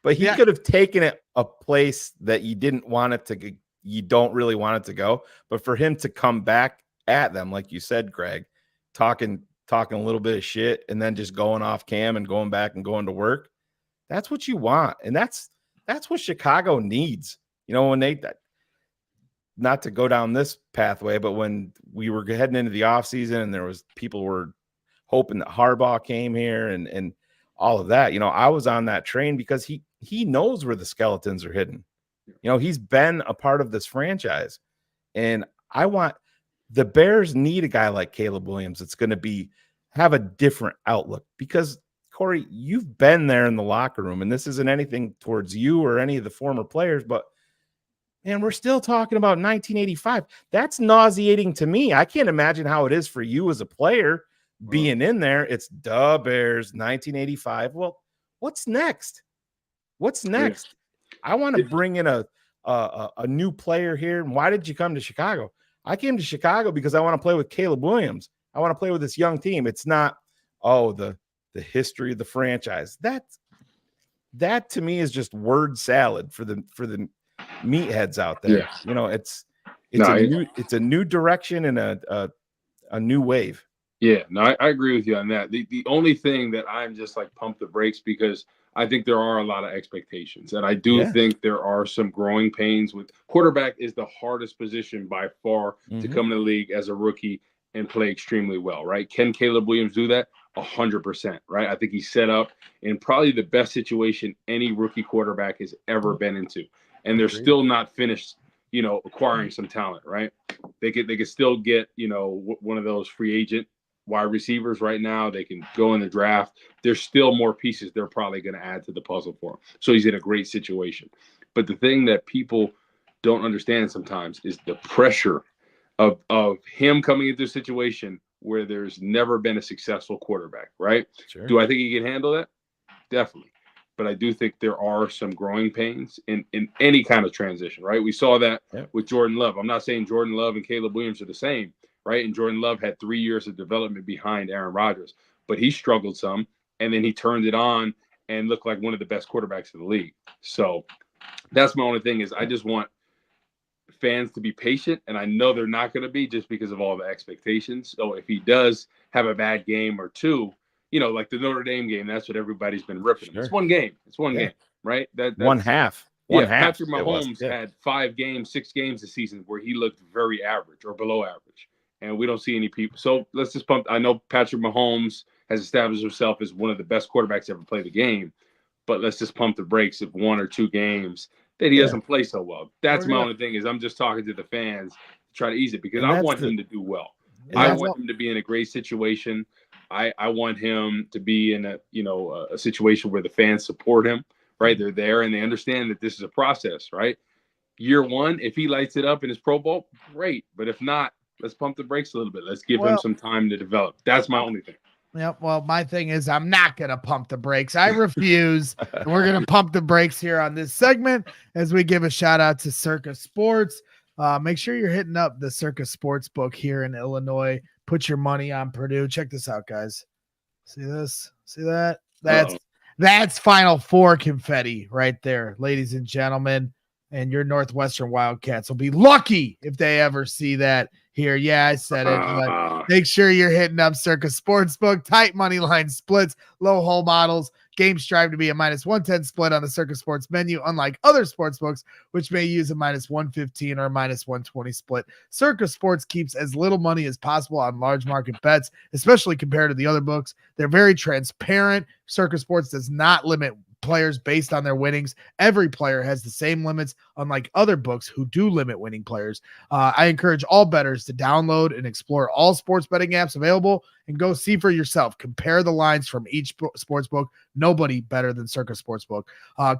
But he could have taken it a place that you didn't want it to. You don't really want it to go. But for him to come back at them, like you said, Greg, talking a little bit of shit, and then just going off cam and going back and going to work. That's what you want. And that's what Chicago needs. You know, when they, not to go down this pathway, but when we were heading into the offseason and there was people were hoping that Harbaugh came here and all of that, you know, I was on that train because he knows where the skeletons are hidden. You know, he's been a part of this franchise. And the Bears need a guy like Caleb Williams that's going to have a different outlook, because Corey, you've been there in the locker room, and this isn't anything towards you or any of the former players, but man, we're still talking about 1985. That's nauseating to me. I can't imagine how it is for you as a player being in there. It's the Bears 1985. Well, what's next? What's next? I want to bring in a new player here. And why did you come to Chicago? I came to Chicago because I want to play with Caleb Williams. I want to play with this young team. It's not, the history of the franchise. That to me is just word salad for the meatheads out there. Yeah. You know, it's a new direction and a new wave. Yeah, no, I agree with you on that. The only thing that I'm just like pump the brakes, because I think there are a lot of expectations, and I do think there are some growing pains with quarterback. Is the hardest position by far to come in the league as a rookie and play extremely well, right? Can Caleb Williams do that? 100%, right? I think he's set up in probably the best situation any rookie quarterback has ever been into, and they're still not finished, you know, acquiring some talent, right? They could still get, you know, one of those free agent wide receivers right now. They can go in the draft. There's still more pieces they're probably going to add to the puzzle for him. So he's in a great situation. But the thing that people don't understand sometimes is the pressure of him coming into a situation where there's never been a successful quarterback, right? Sure. Do I think he can handle that? Definitely. But I do think there are some growing pains in any kind of transition, right? We saw that with Jordan Love. I'm not saying Jordan Love and Caleb Williams are the same, right? And Jordan Love had 3 years of development behind Aaron Rodgers, but he struggled some, and then he turned it on and looked like one of the best quarterbacks in the league. So that's my only thing, is I just want fans to be patient, and I know they're not going to be, just because of all the expectations. So if he does have a bad game or two, you know, like the Notre Dame game, that's what everybody's been ripping. Sure. It's one game. It's one game, right? That's one half. Patrick Mahomes had 5 games, 6 games this season where he looked very average or below average, and we don't see any people. So let's just pump. I know Patrick Mahomes has established himself as one of the best quarterbacks to ever play the game, but let's just pump the brakes if 1 or 2 games that he doesn't play so well. That's my only thing, is I'm just talking to the fans to try to ease it, because I want him to do well. I want him to be in a great situation. I want him to be in a situation where the fans support him, right? They're there and they understand that this is a process, right? Year 1, if he lights it up in his Pro Bowl, great. But if not, let's pump the brakes a little bit. Let's give him some time to develop. That's my only thing. Yeah, well, my thing is I'm not going to pump the brakes. I refuse. And we're going to pump the brakes here on this segment as we give a shout out to Circa Sports. Make sure you're hitting up the Circa Sports book here in Illinois. Put your money on Purdue. Check this out, guys. See this? See that? That's Final Four confetti right there, ladies and gentlemen. And your Northwestern Wildcats will be lucky if they ever see that here. Yeah, I said it. But make sure you're hitting up Circa Sportsbook. Tight money line splits, low hole models. Games strive to be a -110 split on the Circa Sports menu, unlike other sportsbooks, which may use a -115 or a -120 split. Circa Sports keeps as little money as possible on large market bets, especially compared to the other books. They're very transparent. Circa Sports does not limit players based on their winnings. Every player has the same limits, unlike other books who do limit winning players. I encourage all bettors to download and explore all sports betting apps available and go see for yourself. Compare the lines from each sports book. Nobody better than Circa Sportsbook.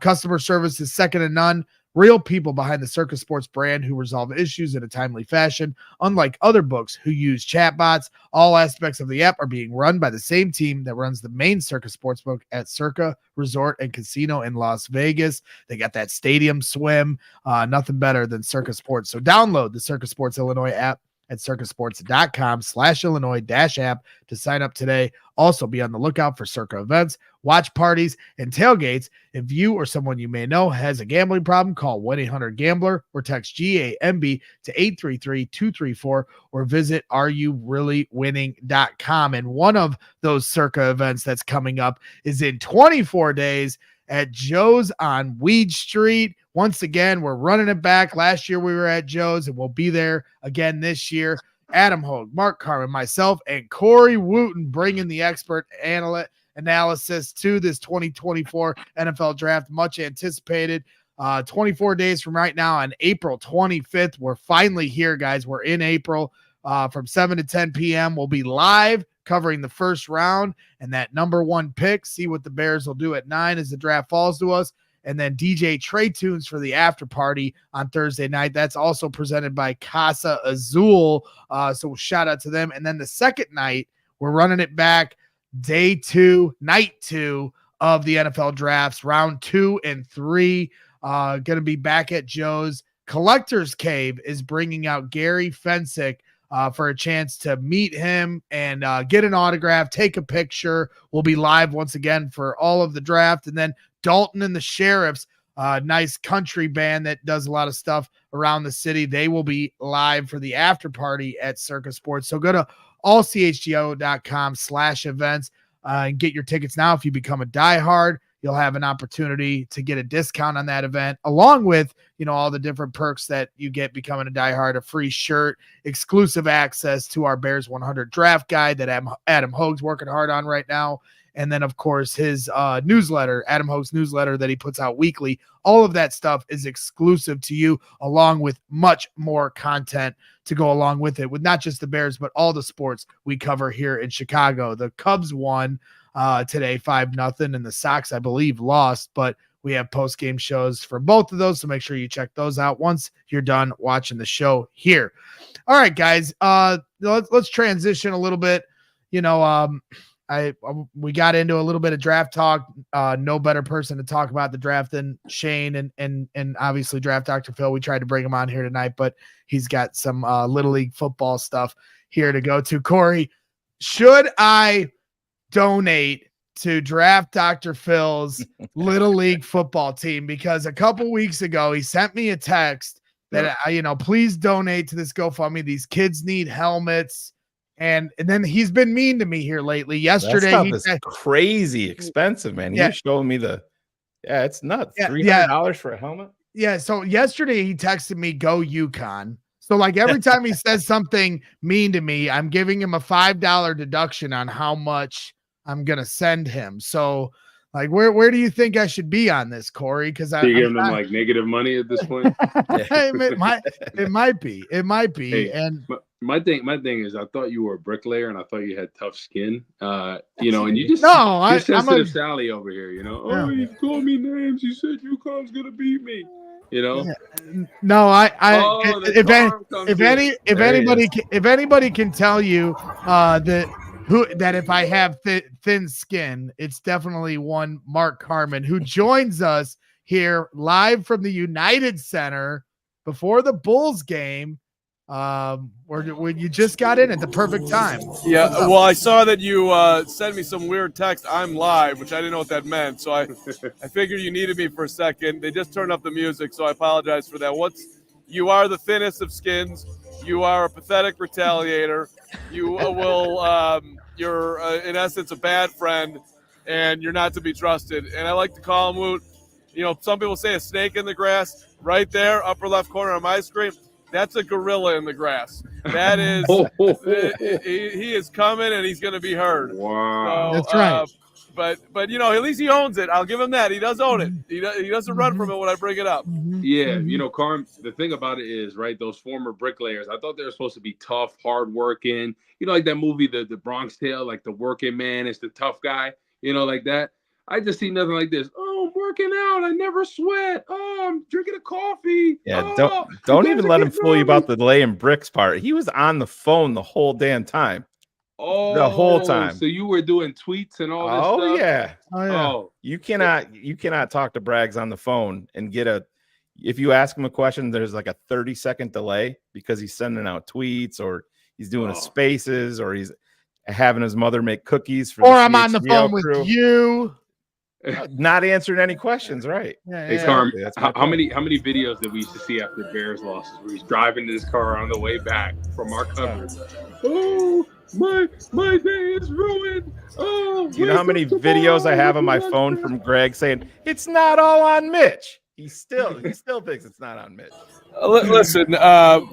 Customer service is second to none. real people behind the Circa Sports brand who resolve issues in a timely fashion. Unlike other books who use chatbots, all aspects of the app are being run by the same team that runs the main Circa Sportsbook at Circa Resort and Casino in Las Vegas. They got that stadium swim. Nothing better than Circa Sports. So download the Circa Sports Illinois app at circasports.com/Illinois-app to sign up today. Also be on the lookout for Circa events, watch parties, and tailgates. If you or someone you may know has a gambling problem, call 1-800-GAMBLER or text GAMB to 833-234 or visit areyourreallywinning.com. And one of those Circa events that's coming up is in 24 days at Joe's on Weed Street. Once again, we're running it back. Last year we were at Joe's, and we'll be there again this year. Adam Hogue, Mark Carman, myself, and Corey Wootton bringing the expert analysis to this 2024 NFL Draft. Much anticipated. 24 days from right now on April 25th. We're finally here, guys. We're in April. From 7 to 10 p.m. We'll be live covering the first round and that number one pick. See what the Bears will do at 9 as the draft falls to us. And then DJ Trey Tunes for the after party on Thursday night. That's also presented by Casa Azul. So shout out to them. And then the second night, we're running it back. Day 2, night 2 of the NFL drafts, round 2 and 3. Going to be back at Joe's. Collector's Cave is bringing out Gary Fensick for a chance to meet him and get an autograph, take a picture. We'll be live once again for all of the draft. And then Dalton and the Sheriffs, nice country band that does a lot of stuff around the city. They will be live for the after party at Circa Sports. So go to allchgo.com/events and get your tickets now. If you become a diehard, you'll have an opportunity to get a discount on that event, along with, all the different perks that you get becoming a diehard, a free shirt, exclusive access to our Bears 100 draft guide that Adam Hogue's working hard on right now. And then, of course, his newsletter, Adam Hogue's newsletter that he puts out weekly. All of that stuff is exclusive to you, along with much more content to go along with it, with not just the Bears, but all the sports we cover here in Chicago. The Cubs won today 5-0, and the Sox, I believe, lost, but we have post-game shows for both of those, so make sure you check those out once you're done watching the show here. All right, guys, let's transition a little bit. We got into a little bit of draft talk. No better person to talk about the draft than Shayne and obviously Draft Dr. Phil. We tried to bring him on here tonight, but he's got some Little League football stuff here to go to. Corey, should I donate to Draft Dr. Phil's Little League football team? Because a couple weeks ago, he sent me a text that, please donate to this GoFundMe. These kids need helmets. And then he's been mean to me here lately. Yesterday, he said crazy expensive, man. He was showing me it's nuts. $300 for a helmet. Yeah. So yesterday he texted me, "Go UConn." So like every time he says something mean to me, I'm giving him a $5 deduction on how much I'm gonna send him. So like, where do you think I should be on this, Corey? Because I'm giving them like negative money at this point. it might be. Hey, and my thing is, I thought you were a bricklayer, and I thought you had tough skin. And you just I'm sensitive Sally over here. Oh, you called me names. You said UConn's gonna beat me. No, if anybody can tell you that if I have thin skin, it's definitely one Mark Carman, who joins us here live from the United Center before the Bulls game. Where you just got in at the perfect time. Yeah, well, I saw that you sent me some weird text. I'm live, which I didn't know what that meant. So I figured you needed me for a second. They just turned up the music, so I apologize for that. You are the thinnest of skins. You are a pathetic retaliator. You you're in essence a bad friend, and you're not to be trusted. And I like to call him Woot. Some people say a snake in the grass. Right there, upper left corner on my screen. That's a gorilla in the grass. That is, he is coming and he's going to be heard. Wow, so, that's right. But at least he owns it. I'll give him that. He does own it. He doesn't run from it when I bring it up. Yeah, Carm. The thing about it is, right? Those former bricklayers, I thought they were supposed to be tough, hardworking. Like that movie, the Bronx Tale, like the working man is the tough guy. Like that. I just see nothing like this. Oh I'm working out. I never sweat. Oh, I'm drinking a coffee. Yeah, oh, don't you guys even are let him getting fool you on me." about the laying bricks part. He was on the phone the whole damn time. The whole time. So you were doing tweets and all this Oh stuff? yeah. Oh yeah. Oh, You cannot talk to Braggs on the phone and get if you ask him a question, there's like a 30-second delay because he's sending out tweets or he's doing a spaces or he's having his mother make cookies for or the I'm on the CHGO phone crew. with you. Not answering any questions, right? Yeah, Hey, yeah. Carm, That's my how point. many videos that we used to see after Bears losses where he's driving in his car on the way back from our coverage? Oh, my day is ruined. Oh, Do you know how many videos I have on my phone from Greg saying it's not all on Mitch? He still thinks it's not on Mitch. Listen,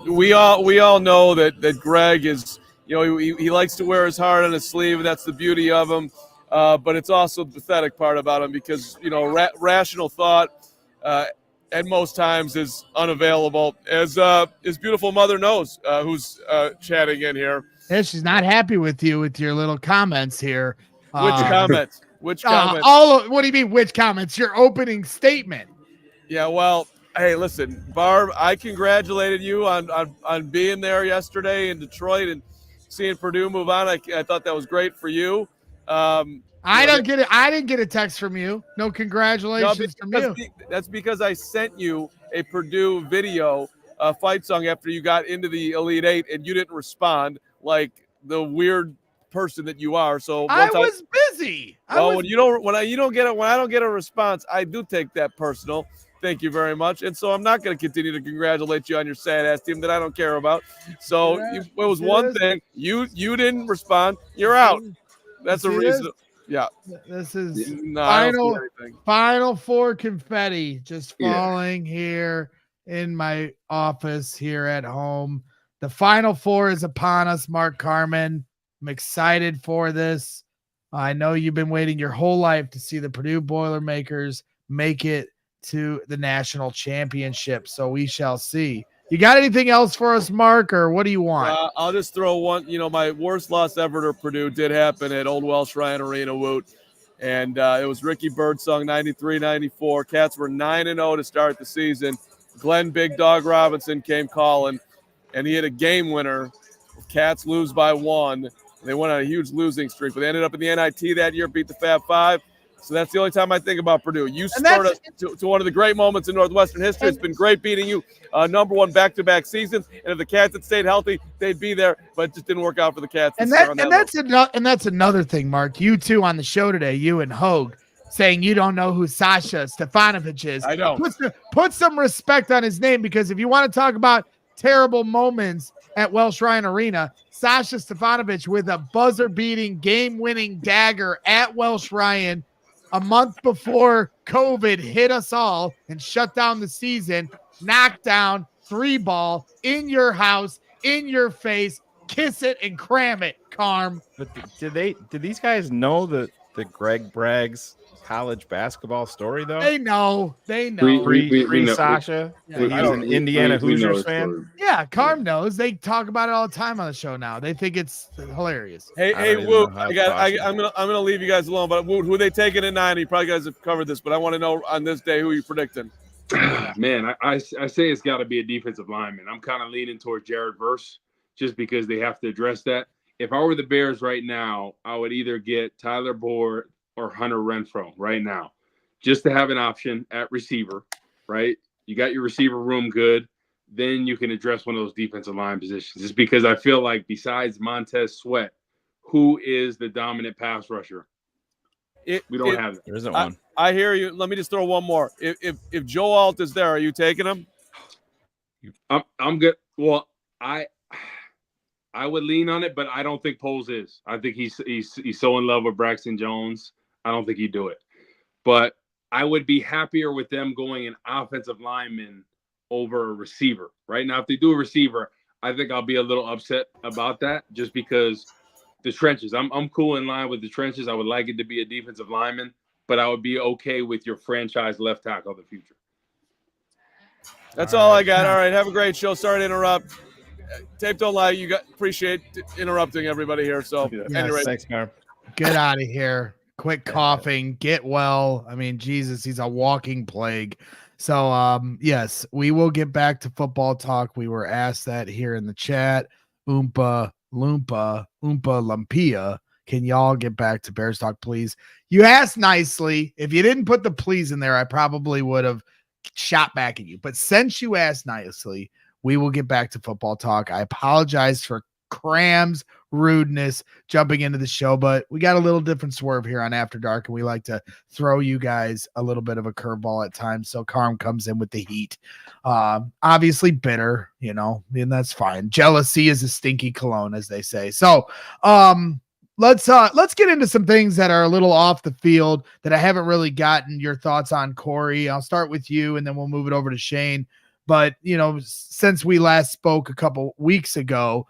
we all know that Greg is, he likes to wear his heart on his sleeve, and that's the beauty of him. But it's also the pathetic part about him because rational thought at most times is unavailable, as his beautiful mother knows, who's chatting in here. Yeah, she's not happy with you with your little comments here. Which comments? Which comments? What do you mean? Which comments? Your opening statement. Yeah, well, hey, listen, Barb, I congratulated you on being there yesterday in Detroit and seeing Purdue move on. I thought that was great for you. I didn't get a text from you. No congratulations from you. That's because I sent you a Purdue video fight song after you got into the Elite Eight and you didn't respond like the weird person that you are. So I was busy. When I don't get a response, I do take that personal. Thank you very much. And so I'm not going to continue to congratulate you on your sad ass team that I don't care about. So it was one thing. You didn't respond. You're out. That's a reason. Yeah. This is final Final Four confetti just falling here in my office here at home. The Final Four is upon us, Mark Carman. I'm excited for this. I know you've been waiting your whole life to see the Purdue Boilermakers make it to the national championship. So we shall see. You got anything else for us, Mark, or what do you want? I'll just throw one. My worst loss ever to Purdue did happen at Old Welsh Ryan Arena, Woot. And it was Ricky Birdsong, 93-94. Cats were 9-0 to start the season. Glenn Big Dog Robinson came calling, and he hit a game winner. Cats lose by 1. They went on a huge losing streak, but they ended up in the NIT that year, beat the Fab Five. So that's the only time I think about Purdue. You spurred us to one of the great moments in Northwestern history. It's been great beating you number one back-to-back seasons. And if the Cats had stayed healthy, they'd be there. But it just didn't work out for the Cats. And that's another thing, Mark. You two on the show today, you and Hogue, saying you don't know who Sasha Stefanovic is. I know. Put some respect on his name, because if you want to talk about terrible moments at Welsh Ryan Arena, Sasha Stefanovic with a buzzer-beating, game-winning dagger at Welsh Ryan a month before COVID hit us all and shut down the season, knocked down 3-ball in your house, in your face, kiss it and cram it, Carm. But did these guys know the Greg Braggs college basketball story though? They know. Free Sasha. Yeah, He's an Indiana Hoosiers fan. Yeah, Carm knows. They talk about it all the time on the show now. They think it's hilarious. Hey, Woot, I'm gonna leave you guys alone. But Woot, who are they taking at 9? You probably guys have covered this, but I want to know on this day who you predicting. Man, I say it's got to be a defensive lineman. I'm kind of leaning toward Jared Verse just because they have to address that. If I were the Bears right now, I would either get Tyler Board or Hunter Renfrow right now, just to have an option at receiver, right? You got your receiver room good. Then you can address one of those defensive line positions. Just because I feel like besides Montez Sweat, who is the dominant pass rusher? We don't have that. There isn't one. I hear you. Let me just throw one more. If Joe Alt is there, are you taking him? I'm good. Well, I would lean on it, but I don't think Poles is. I think he's so in love with Braxton Jones. I don't think he'd do it. But I would be happier with them going an offensive lineman over a receiver. Right now, if they do a receiver, I think I'll be a little upset about that just because the trenches. I'm cool in line with the trenches. I would like it to be a defensive lineman, but I would be okay with your franchise left tackle of the future. That's all I got. All right, have a great show. Sorry to interrupt. Tape don't lie. Appreciate interrupting everybody here. So Yes. anyway, Thanks, Carm. Get out of here. Quit coughing. Get well. I mean, Jesus, he's a walking plague. So, yes, we will get back to football talk. We were asked that here in the chat. Oompa Lumpia. Can y'all get back to Bears talk, please? You asked nicely. If you didn't put the please in there, I probably would have shot back at you. But since you asked nicely, we will get back to football talk. I apologize for Cram's rudeness jumping into the show, but we got a little different swerve here on After Dark, and we like to throw you guys a little bit of a curveball at times. So Carm comes in with the heat. Obviously bitter, and that's fine. Jealousy is a stinky cologne, as they say. So let's get into some things that are a little off the field that I haven't really gotten your thoughts on, Corey. I'll start with you, and then we'll move it over to Shane. But since we last spoke a couple weeks ago,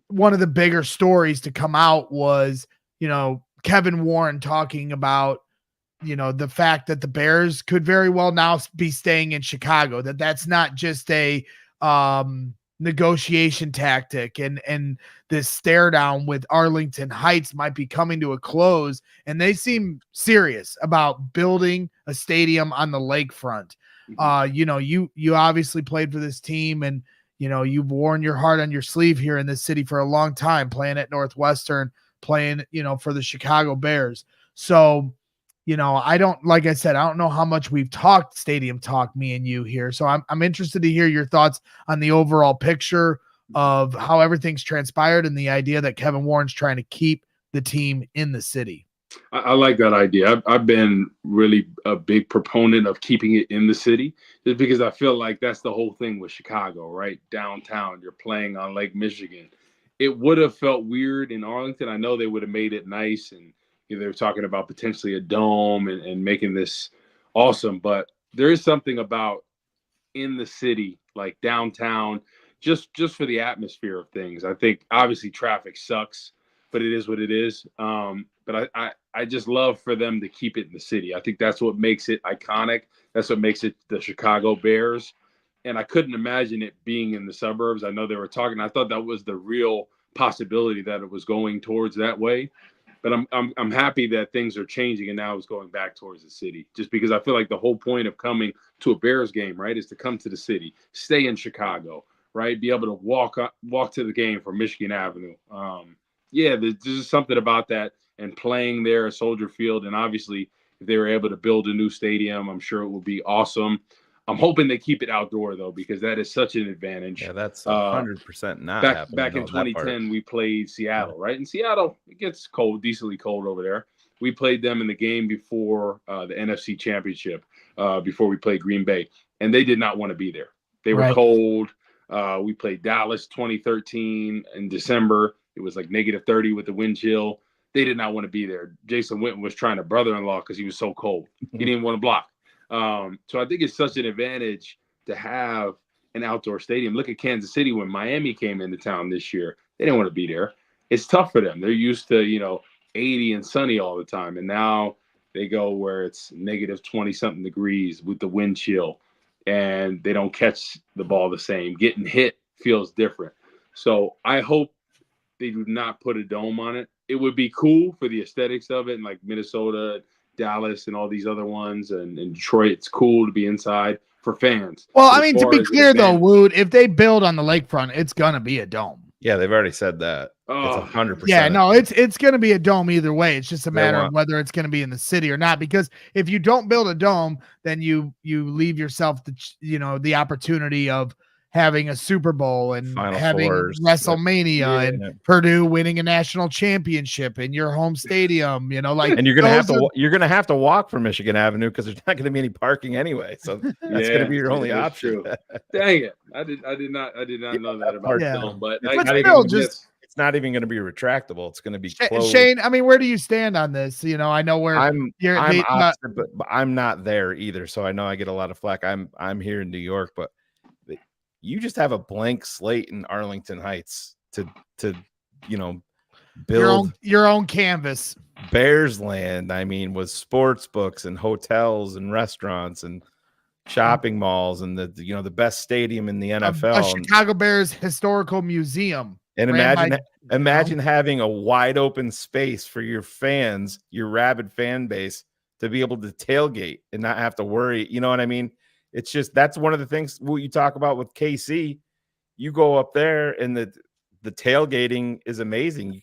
one of the bigger stories to come out was, Kevin Warren talking about, the fact that the Bears could very well now be staying in Chicago, that's not just a negotiation tactic, and this stare down with Arlington Heights might be coming to a close. And they seem serious about building a stadium on the lakefront. You obviously played for this team, and you've worn your heart on your sleeve here in this city for a long time, playing at Northwestern, playing, for the Chicago Bears. So, like I said, I don't know how much we've talked stadium talk, me and you here. So I'm interested to hear your thoughts on the overall picture of how everything's transpired and the idea that Kevin Warren's trying to keep the team in the city. I like that idea. I've been really a big proponent of keeping it in the city, just because I feel like that's the whole thing with Chicago, right? Downtown, you're playing on Lake Michigan. It would have felt weird in Arlington. I know they would have made it nice, and they were talking about potentially a dome and making this awesome. But there is something about in the city, like downtown, just for the atmosphere of things. I think obviously traffic sucks, but it is what it is. But I just love for them to keep it in the city. I think that's what makes it iconic. That's what makes it the Chicago Bears. And I couldn't imagine it being in the suburbs. I know they were talking. I thought that was the real possibility, that it was going towards that way. But I'm happy that things are changing, and now it's going back towards the city. Just because I feel like the whole point of coming to a Bears game, right, is to come to the city, stay in Chicago, right, be able to walk to the game from Michigan Avenue. There's just something about that. And playing there at Soldier Field, and obviously if they were able to build a new stadium, I'm sure it will be awesome. I'm hoping they keep it outdoor, though, because that is such an advantage. Yeah, that's 100% not happening. Back in 2010, we played Seattle, right? In Seattle, it gets cold, decently cold over there. We played them in the game before the NFC Championship, before we played Green Bay, and they did not want to be there. They were cold. We played Dallas 2013 in December. It was like -30 with the wind chill. They did not want to be there. Jason Witten was trying to brother-in-law because he was so cold. He didn't want to block. So I think it's such an advantage to have an outdoor stadium. Look at Kansas City when Miami came into town this year. They didn't want to be there. It's tough for them. They're used to, 80 and sunny all the time. And now they go where it's -20-something degrees with the wind chill, and they don't catch the ball the same. Getting hit feels different. So I hope they do not put a dome on it. It would be cool for the aesthetics of it, and like Minnesota, Dallas, and all these other ones, and Detroit. It's cool to be inside for fans. Well, I mean, to be clear though, Woot, if they build on the lakefront, it's gonna be a dome. Yeah, they've already said that. It's 100%. Yeah, no, it's gonna be a dome either way. It's just a matter of whether it's gonna be in the city or not. Because if you don't build a dome, then you leave yourself the opportunity of having a Super Bowl and Final having Fours. WrestleMania and Purdue winning a national championship in your home stadium, and you're gonna have to walk from Michigan Avenue because there's not gonna be any parking anyway. So that's gonna be your only option. Dang it. I did not know that about film, but it's not even gonna be retractable. It's gonna be closed. Shane, I mean, where do you stand on this? I know where I'm opposite, but I'm not there either. So I know I get a lot of flack. I'm here in New York, but you just have a blank slate in Arlington Heights to build your own canvas. Bears land. I mean, with sports books and hotels and restaurants and shopping malls and the best stadium in the NFL. A Chicago Bears historical museum. And ran by, imagine having a wide open space for your fans, your rabid fan base, to be able to tailgate and not have to worry. You know what I mean? It's just, that's one of the things what you talk about with KC. You go up there and the tailgating is amazing.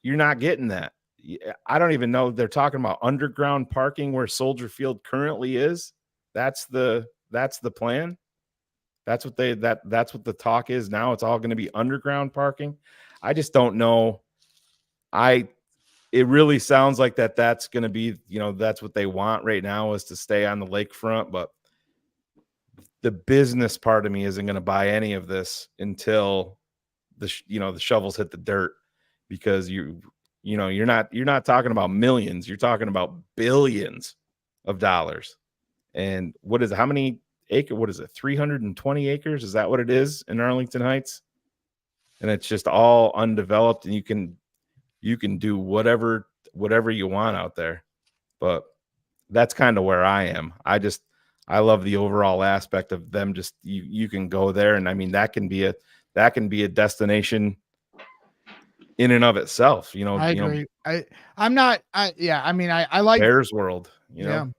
You're not getting that. I don't even know. They're talking about underground parking where Soldier Field currently is. That's the plan. That's what that's what the talk is now. It's all going to be underground parking. I just don't know. It really sounds like that's going to be, that's what they want right now, is to stay on the lakefront. But the business part of me isn't going to buy any of this until the shovels hit the dirt, because you're not talking about millions. You're talking about billions of dollars. And what is it? How many acre? What is it? 320 acres? Is that what it is in Arlington Heights? And it's just all undeveloped, and you can do whatever you want out there. But that's kind of where I am. I love the overall aspect of them. Just you can go there, and I mean that can be a destination in and of itself. I agree. I like Bears World.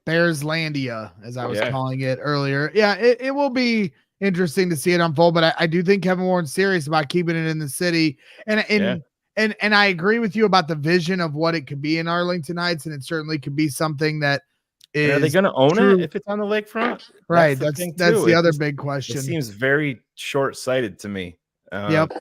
Bearslandia, as I was calling it earlier. Yeah, it will be interesting to see it unfold, but I do think Kevin Warren's serious about keeping it in the city. And I agree with you about the vision of what it could be in Arlington Heights, and it certainly could be something that is. And are they going to own it if it's on the lakefront? Right. That's the other big question. It seems very short-sighted to me. Yep.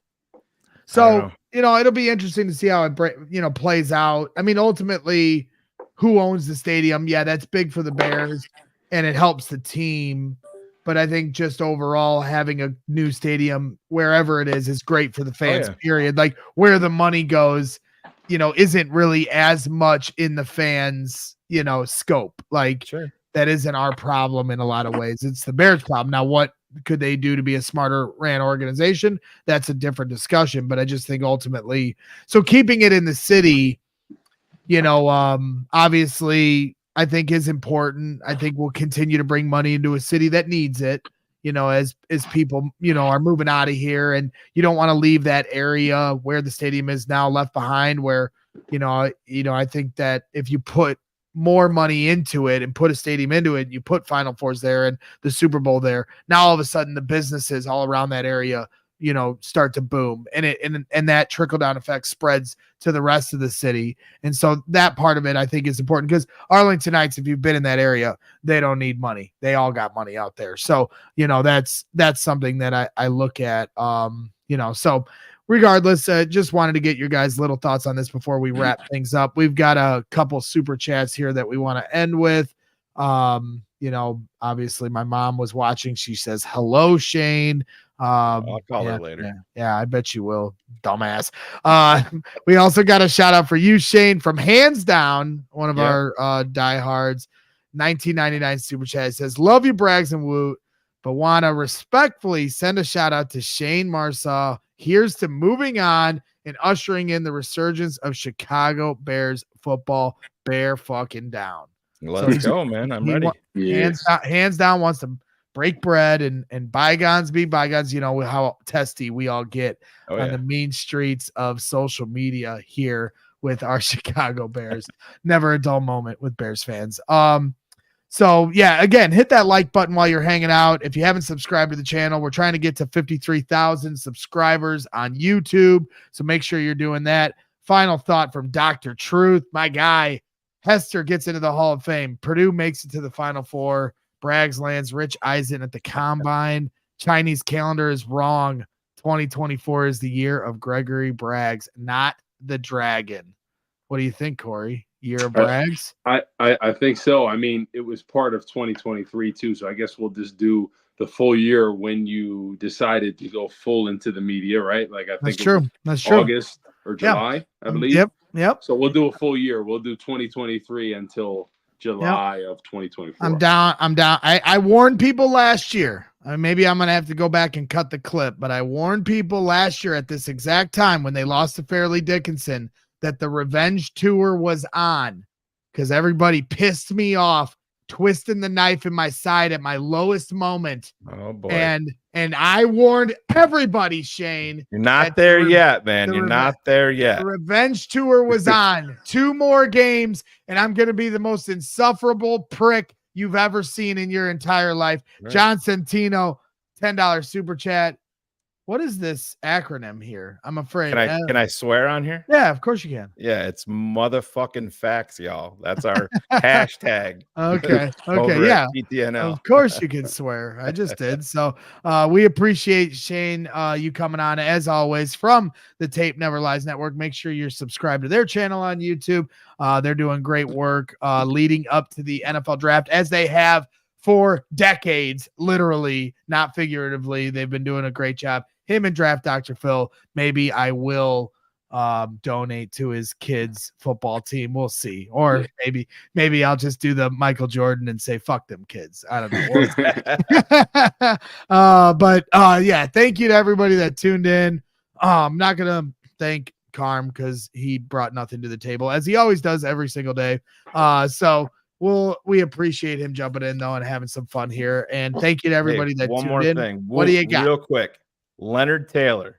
So, it'll be interesting to see how it plays out. I mean, ultimately, who owns the stadium? Yeah, that's big for the Bears, and it helps the team. But I think just overall, having a new stadium wherever it is great for the fans, period. Like, where the money goes, isn't really as much in the fans, scope. Like, that isn't our problem in a lot of ways. It's the Bears' problem. Now, what could they do to be a smarter ran organization? That's a different discussion. But I just think ultimately, so keeping it in the city, obviously, I think is important. I think we'll continue to bring money into a city that needs it, as people, are moving out of here, and you don't want to leave that area where the stadium is now left behind, where, I think that if you put more money into it and put a stadium into it, you put Final Fours there and the Super Bowl there, now all of a sudden the businesses all around that area, start to boom, and that trickle down effect spreads to the rest of the city. And so that part of it, I think, is important, because Arlington Heights, if you've been in that area, they don't need money. They all got money out there. So, that's something that I look at, so regardless, just wanted to get your guys' little thoughts on this before we wrap things up. We've got a couple super chats here that we want to end with. Obviously my mom was watching. She says, hello, Shayne. I'll call her later. Yeah, I bet you will, dumbass. We also got a shout out for you, Shayne, from Hands Down, one of our diehards. 1999 super chat says, love you, Braggs and Woot, but want to respectfully send a shout out to Shayne Marsaw. Here's to moving on and ushering in the resurgence of Chicago Bears football. Bear fucking down. Let's go, man. I'm ready. Hands down wants to break bread and bygones be bygones. How testy we all get on the mean streets of social media here with our Chicago Bears. Never a dull moment with Bears fans. So yeah, again, hit that like button while you're hanging out. If you haven't subscribed to the channel, we're trying to get to 53,000 subscribers on YouTube. So make sure you're doing that. Final thought from Dr. Truth, my guy. Hester gets into the Hall of Fame. Purdue makes it to the Final Four. Braggs lands Rich Eisen at the Combine. Chinese calendar is wrong. 2024 is the year of Gregory Braggs, not the Dragon. What do you think, Corey? Year of Braggs? I think so. I mean, it was part of 2023 too, so I guess we'll just do the full year when you decided to go full into the media, right? Like, I think That's true. August or July, I believe. Yep. So we'll do a full year. We'll do 2023 until July of 2024. I'm down. I warned people last year. Maybe I'm going to have to go back and cut the clip, but I warned people last year at this exact time when they lost to Fairleigh Dickinson that the revenge tour was on, because everybody pissed me off, twisting the knife in my side at my lowest moment. Oh boy. And And I warned everybody, Shayne. You're not there yet, man. You're not there yet. The revenge tour was on. 2 more games, and I'm going to be the most insufferable prick you've ever seen in your entire life. Right. John Centino, $10 super chat. What is this acronym here? I'm afraid. Can I swear on here? Yeah, of course you can. Yeah, it's motherfucking facts, y'all. That's our hashtag. Okay. Yeah. PTNL. Of course you can swear. I just did. So we appreciate Shayne, you coming on as always from the Tape Never Lies Network. Make sure you're subscribed to their channel on YouTube. They're doing great work leading up to the NFL draft, as they have for decades, literally, not figuratively. They've been doing a great job. Him and Draft Dr. Phil. Maybe I will donate to his kids' football team. We'll see. Or maybe I'll just do the Michael Jordan and say, fuck them kids. I don't know. But yeah, thank you to everybody that tuned in. I'm not going to thank Carm because he brought nothing to the table, as he always does every single day. So we appreciate him jumping in, though, and having some fun here. And thank you to everybody that tuned in. One more thing. What do you got? Real quick. Leonard Taylor,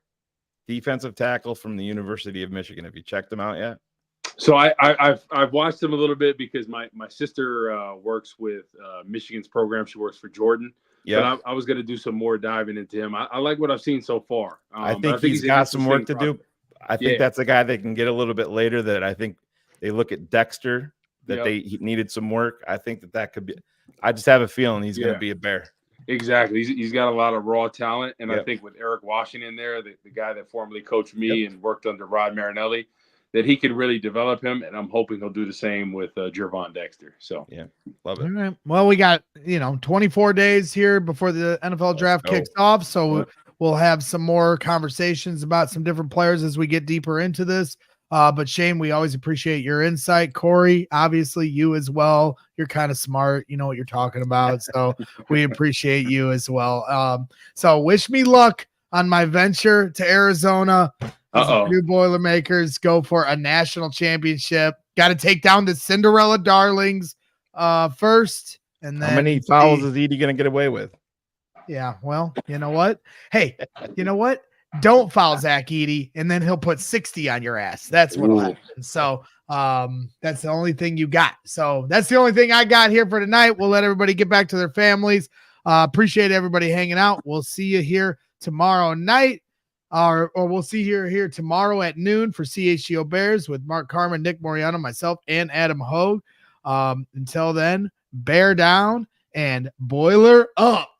defensive tackle from the University of Michigan. Have you checked him out yet? So I've watched him a little bit because my sister works with Michigan's program. She works for Jordan. Yeah, I was going to do some more diving into him. I like what I've seen so far. I think he's got some work to do. I think that's a guy they can get a little bit later. That I think they look at Dexter. He needed some work. I think that could be. I just have a feeling he's going to be a Bear. Exactly. He's got a lot of raw talent. And I think with Eric Washington there, the guy that formerly coached me and worked under Rod Marinelli, that he could really develop him. And I'm hoping he'll do the same with Gervon Dexter. So, yeah, love it. All right. Well, we got, 24 days here before the NFL draft kicks off. So we'll have some more conversations about some different players as we get deeper into this. But Shayne, we always appreciate your insight. Corey, obviously you as well. You're kind of smart. You know what you're talking about. So we appreciate you as well. So wish me luck on my venture to Arizona. New Boilermakers go for a national championship. Got to take down the Cinderella Darlings first. And then how many fouls is Edie going to get away with? Yeah, well, you know what? Hey, you know what? Don't foul Zach Edey, and then he'll put 60 on your ass. That's what'll happen. So that's the only thing you got. So that's the only thing I got here for tonight. We'll let everybody get back to their families. Appreciate everybody hanging out. We'll see you here tomorrow night, or we'll see you here tomorrow at noon for CHGO Bears with Mark Carman, Nick Moriano, myself, and Adam Hogue. Until then, bear down and boiler up.